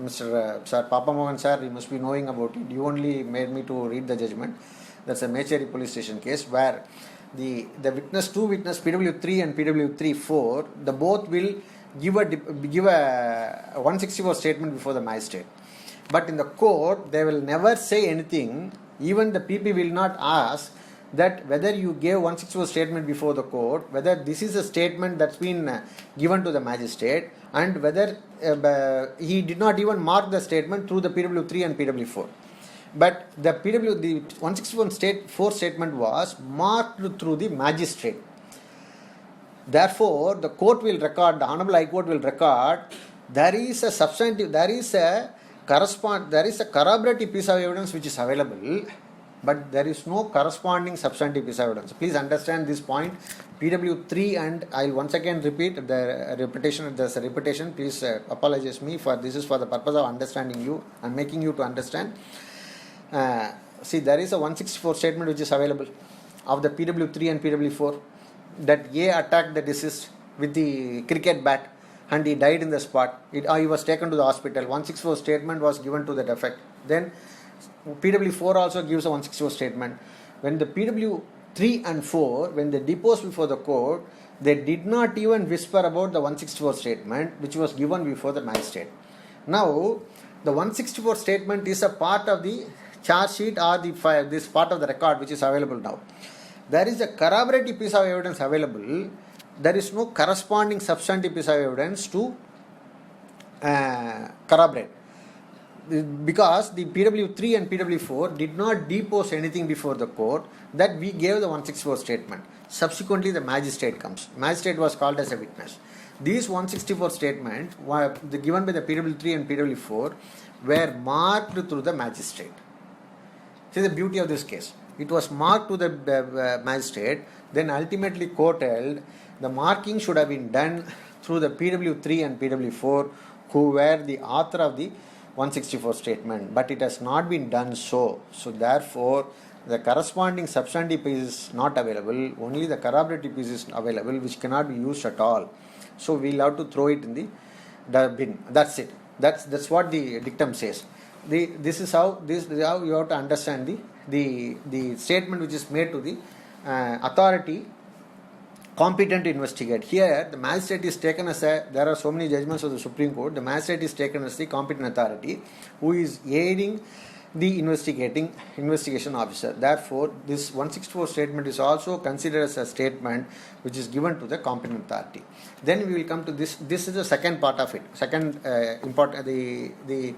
Sir Papa Mohan sir, you must be knowing about it. You only made me to read the judgment. That's a Mecheri police station case where the witness, two witness, PW3 and PW34, the both will give a 164 statement before the magistrate. But in the court, they will never say anything. Even the PP will not ask that whether you gave 164 statement before the court, whether this is a statement that's been given to the magistrate, and whether he did not even mark the statement through the PW3 and PW4. But the 164 statement was marked through the magistrate. Therefore, the court will record, the Honorable High Court will record, there is a corroborative piece of evidence which is available, but there is no corresponding substantive piece of evidence. Please understand this point. PW3, and I'll once again repeat the repetition. There's a repetition. Please apologize me for this. Is for the purpose of understanding you and making you to understand. See, there is a 164 statement which is available of the PW3 and PW4 that A attacked the deceased with the cricket bat and he died in the spot. He was taken to the hospital. 164 statement was given to that effect. Then PW4 also gives a 164 statement. When the PW3 and 4, when they deposed before the court, they did not even whisper about the 164 statement which was given before the magistrate. Now, the 164 statement is a part of the charge sheet or this part of the record which is available now. There is a corroborative piece of evidence available. There is no corresponding substantive piece of evidence to corroborate, because the PW3 and PW4 did not depose anything before the court that we gave the 164 statement. Subsequently, the magistrate comes. Magistrate was called as a witness. These 164 statements were given by the PW3 and PW4 were marked through the magistrate. See the beauty of this case. It was marked to the magistrate. Then ultimately court held the marking should have been done through the PW3 and PW4 who were the author of the 164 statement. But it has not been done so. So therefore, the corresponding substantive piece is not available. Only the corroborative piece is available, which cannot be used at all. So we'll have to throw it in the bin. That's it. That's what the dictum says. This is how you have to understand the statement which is made to the authority competent to investigate. Here, the magistrate is taken as there are so many judgments of the Supreme Court. The magistrate is taken as the competent authority who is aiding the investigation officer. Therefore, this 164 statement is also considered as a statement which is given to the competent authority. Then we will come to this. This is the second part of it. Second important the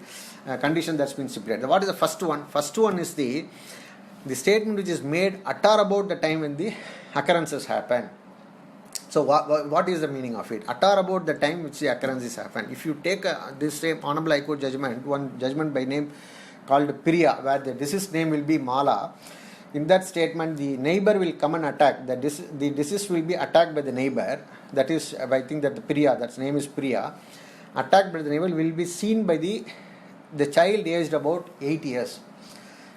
condition that's been stipulated. What is the first one? First one is the statement which is made at or about the time when the occurrences happen. So what is the meaning of it? At or about the time which the occurrence is happened. If you take this same Honorable High Court judgment, one judgment by name called Priya, where the deceased name will be Mala, in that statement the neighbor will come and attack, the deceased will be attacked by the neighbor, that is, I think that the Priya, that name is Priya, attacked by the neighbor will be seen by the child aged about 8 years.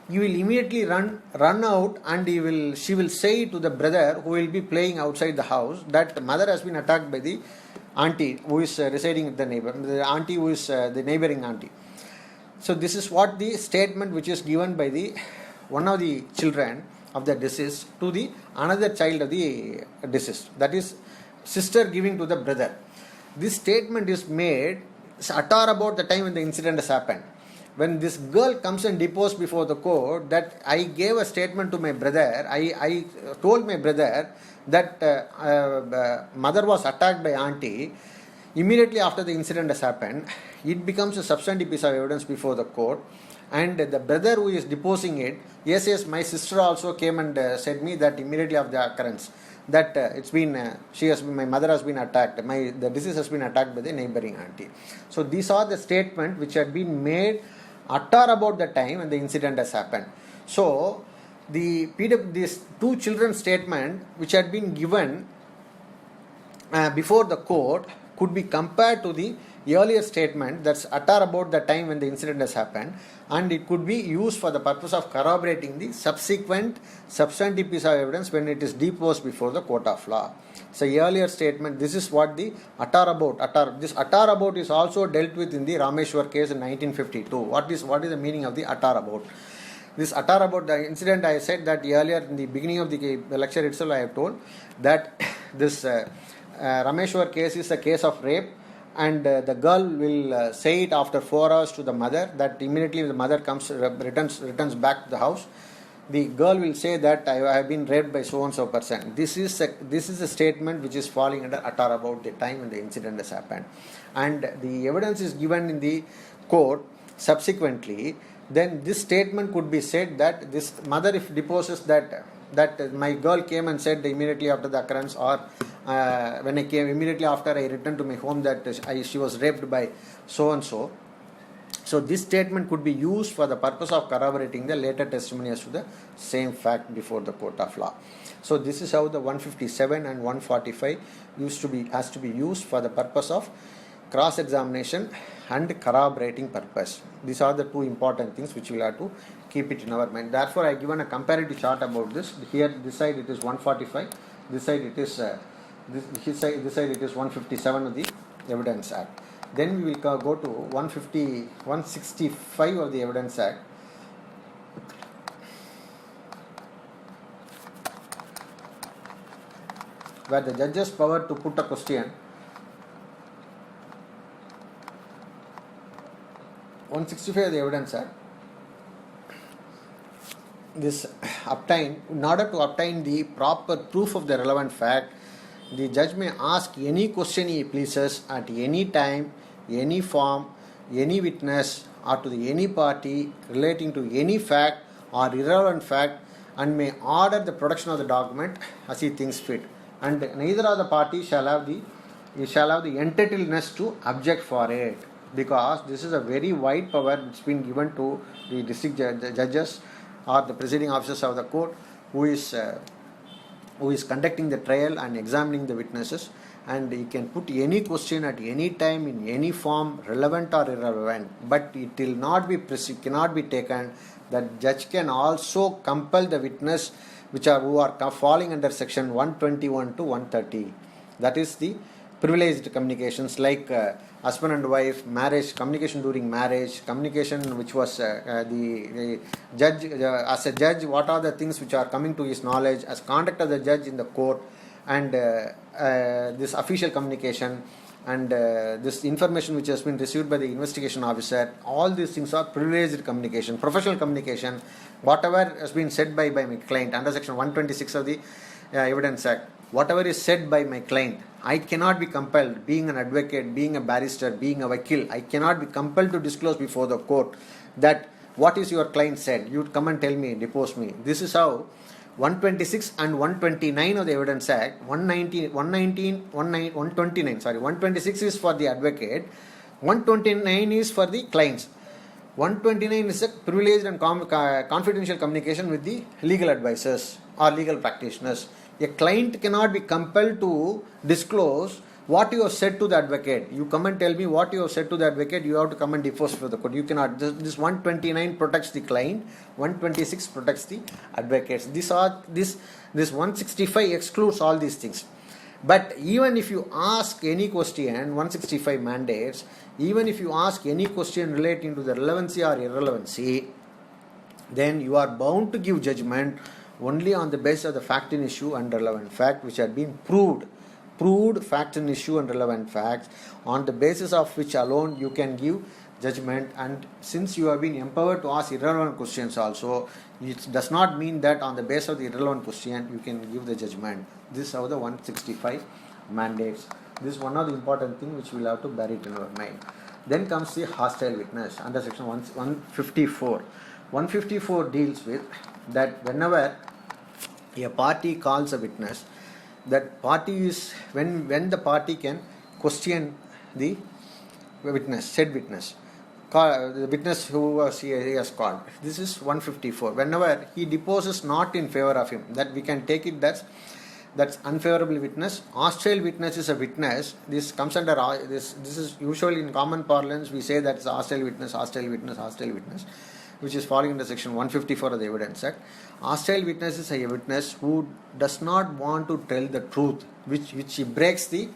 You will immediately run out, and she will say to the brother who will be playing outside the house that mother has been attacked by the auntie who is residing with the neighbor, the auntie who is the neighboring auntie. So this is what the statement which is given by the one of the children of the deceased to the another child of the deceased, that is sister giving to the brother. This statement is made at or about the time when the incident has happened. When this girl comes and deposed before the court that I gave a statement to my brother, I told my brother that mother was attacked by auntie, immediately after the incident has happened, it becomes a substantive piece of evidence before the court, and the brother who is deposing it, yes, my sister also came and said me that immediately of the occurrence, that my mother has been attacked, the deceased has been attacked by the neighboring auntie. So these are the statements which had been made at or about the time when the incident has happened. So these two children's statement which had been given before the court could be compared to the earlier statement that's at or about the time when the incident has happened, and it could be used for the purpose of corroborating the subsequent substantive piece of evidence when it is deposed before the court of law. So earlier statement, this is what the at or about. This at or about is also dealt with in the Rameshwar case in 1952. What is the meaning of the at or about? This at or about the incident, I said that earlier in the beginning of the lecture itself I have told that this Rameshwar case is a case of rape, and the girl will say it after 4 hours to the mother, that immediately the mother returns back to the house. The girl will say that I have been raped by so and so person. This is a statement which is falling under at or about the time when the incident has happened, and the evidence is given in the court subsequently. Then this statement could be said that this mother, if deposes that my girl came and said immediately after the occurrence, or when I came immediately after I returned to my home, that she was raped by so and so. So this statement could be used for the purpose of corroborating the later testimony as to the same fact before the court of law. So this is how the 157 and 145 has to be used for the purpose of cross-examination and corroborating purpose. These are the two important things which we will have to keep it in our mind. Therefore, I have given a comparative chart about this. Here, this side it is 145. This side it is this side it is 157 of the Evidence Act. Then we will go to 165 of the Evidence Act. Where the judge's power to put a question. 165 of the Evidence Act. This in order to obtain the proper proof of the relevant fact, the judge may ask any question he pleases at any time, any form, any witness, or to any party relating to any fact or irrelevant fact, and may order the production of the document as he thinks fit. And neither of the parties shall have the entitledness to object for it, because this is a very wide power which has been given to the district judges or the presiding officers of the court who is conducting the trial and examining the witnesses, and he can put any question at any time in any form, relevant or irrelevant, but it will not be cannot be taken that judge can also compel the witness who are falling under section 121 to 130. That is the privileged communications like husband and wife, marriage, communication during marriage, communication which was the judge, as a judge, what are the things which are coming to his knowledge as conduct of the judge in the court, and this official communication, and this information which has been received by the investigation officer. All these things are privileged communication, professional communication, whatever has been said by my client under section 126 of the Evidence Act. Whatever is said by my client, I cannot be compelled, being an advocate, being a barrister, being a vakil, I cannot be compelled to disclose before the court that what is your client said. You come and tell me, depose me. This is how 126 and 129 of the Evidence Act, 126 is for the advocate, 129 is for the clients. 129 is a privileged and confidential communication with the legal advisors or legal practitioners. A client cannot be compelled to disclose what you have said to the advocate. You come and tell me what you have said to the advocate, you have to come and depose for the court. You cannot. This 129 protects the client, 126 protects the advocates. This 165 excludes all these things. But even if you ask any question, 165 mandates, even if you ask any question relating to the relevancy or irrelevancy, then you are bound to give judgment only on the basis of the fact in issue and relevant fact which had been proved fact in issue and relevant facts, on the basis of which alone you can give judgment. And since you have been empowered to ask irrelevant questions also, it does not mean that on the basis of the irrelevant question you can give the judgment. This are the 165 mandates. This is one of the important things which we will have to bear it in our mind. Then comes the hostile witness under section 154. 154 deals with that whenever a party calls a witness, that party is when the party can question the witness, said witness, the witness who he has called. This is 154. Whenever he deposes not in favor of him, that we can take it that's unfavorable witness. Hostile witness is a witness. This comes under this is usually in common parlance we say that it's hostile witness, which is falling under section 154 of the Evidence Act. Hostile witness is a witness who does not want to tell the truth, which breaks the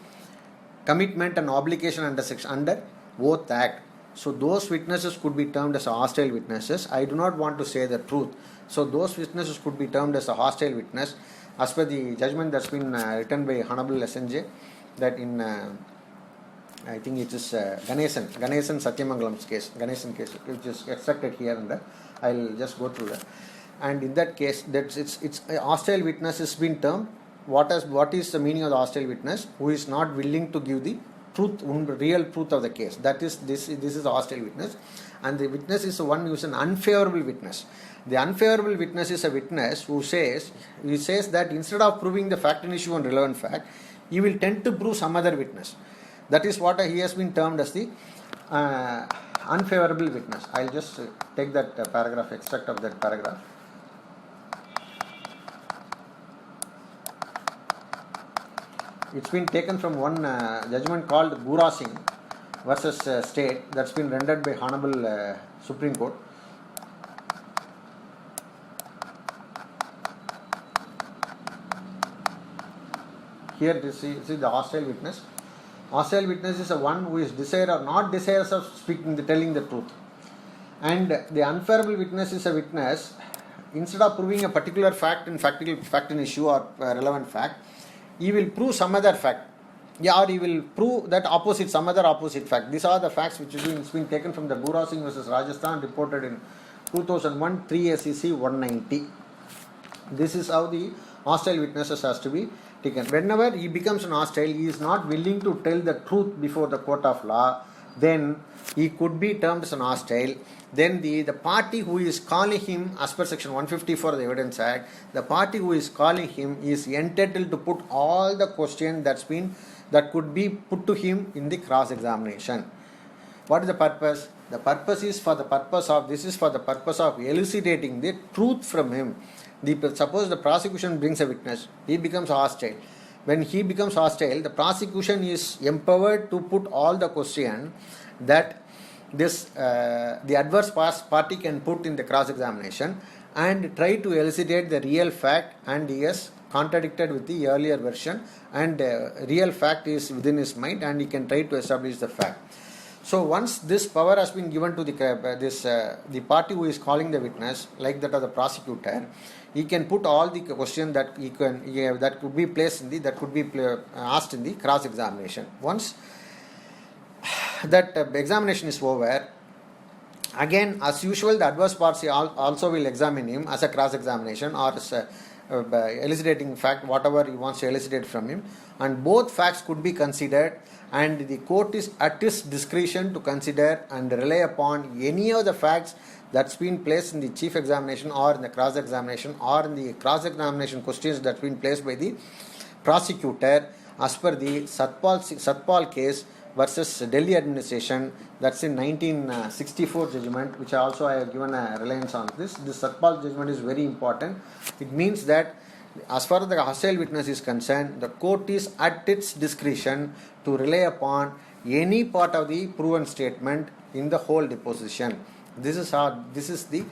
commitment and obligation under Oath Act. So those witnesses could be termed as hostile witnesses. I do not want to say the truth. So those witnesses could be termed as a hostile witness as per the judgment that's been written by Honorable SNJ, that in I think it is Ganesan Satyamangalam's case, which is extracted here and there. I'll just go through that. And in that case, it's a hostile witness has been termed. What is the meaning of the hostile witness? Who is not willing to give the truth, real truth of the case. That is this is a hostile witness, and the witness is the one who is an unfavorable witness. The unfavorable witness is a witness who says that instead of proving the fact in issue and relevant fact, he will tend to prove some other witness. That is what he has been termed as the unfavorable witness. I'll just take that paragraph, extract of that paragraph. It's been taken from one judgment called Gura Singh versus State, that's been rendered by Honorable Supreme Court. Here this is the hostile witness. Hostile witness is a one who is not desirous of telling the truth. And the unfavorable witness is a witness, instead of proving a particular fact in issue or relevant fact, he will prove some other fact. Or he will prove that some other opposite fact. These are the facts which is being taken from the Gura Singh versus Rajasthan, reported in 2001, 3 SEC 190. This is how the hostile witnesses has to be taken. Whenever he becomes an hostile, he is not willing to tell the truth before the court of law, then he could be termed as an hostile. Then the party who is calling him, as per section 154 of the Evidence Act, the party who is calling him is entitled to put all the questions that could be put to him in the cross-examination. What is the purpose? The purpose is for the purpose of elucidating the truth from him. Suppose the prosecution brings a witness, he becomes hostile. When he becomes hostile, the prosecution is empowered to put all the questions that the adverse party can put in the cross-examination and try to elucidate the real fact, and he has contradicted with the earlier version, and real fact is within his mind, and he can try to establish the fact. So once this power has been given to the party who is calling the witness, like that of the prosecutor, he can put all the questions that that could be placed asked in the cross-examination. Once that examination is over, again as usual the adverse party also will examine him as a cross-examination or as eliciting fact, whatever he wants to elucidate from him, and both facts could be considered, and the court is at its discretion to consider and rely upon any of the facts that's been placed in the chief examination or in the cross examination or in the cross examination questions that's been placed by the prosecutor as per the Satpal case versus Delhi administration, that's in 1964 judgment, which also I have given a reliance on this. This Satpal judgment is very important. It means that as far as the hostile witness is concerned, the court is at its discretion to rely upon any part of the proven statement in the whole deposition. This is the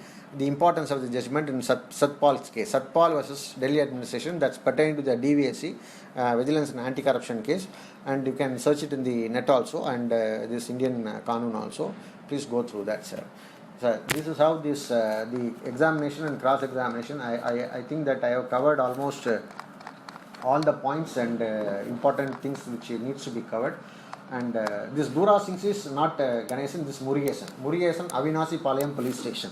importance of the judgment in Satpal's case. Satpal versus Delhi administration, that's pertaining to the DVSC, Vigilance and Anti-Corruption case, and you can search it in the net also, and this Indian Kanun also. Please go through that, sir. So this is how this the examination and cross-examination. I think that I have covered almost all the points and important things which needs to be covered. And this Bura Singh is not Ganesan, this Murugesan. Murugesan, Avinasi Palayam Police Station.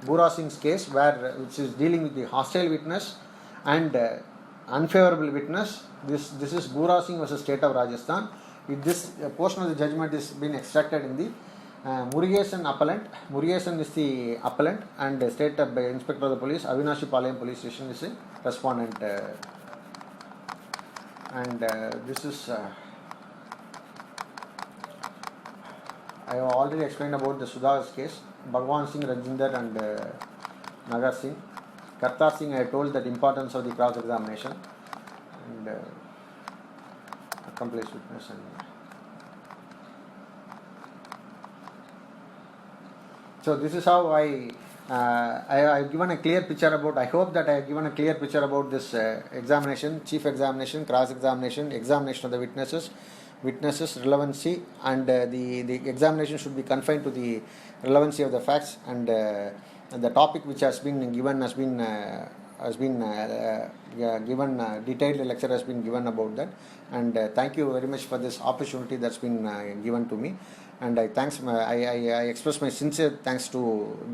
Bura Singh's case, which is dealing with the hostile witness and unfavorable witness. This is Bura Singh versus State of Rajasthan. This portion of the judgment is been extracted in the Murugesan appellant. Murugesan is the appellant, and State Inspector of the Police, Avinashi Palayam Police Station, is a respondent. This is I have already explained about the Sudha's case. Bhagwan Singh, Rajinder and Nagar Singh. Kartar Singh, I told that importance of the cross-examination and accomplice witness. So this is how I have given a clear picture about. I hope that I have given a clear picture about this examination, chief examination, cross-examination, examination of the witnesses, relevancy, and the examination should be confined to the relevancy of the facts, and the topic which has been given given detailed lecture has been given about that. And thank you very much for this opportunity that's been given to me. And I express my sincere thanks to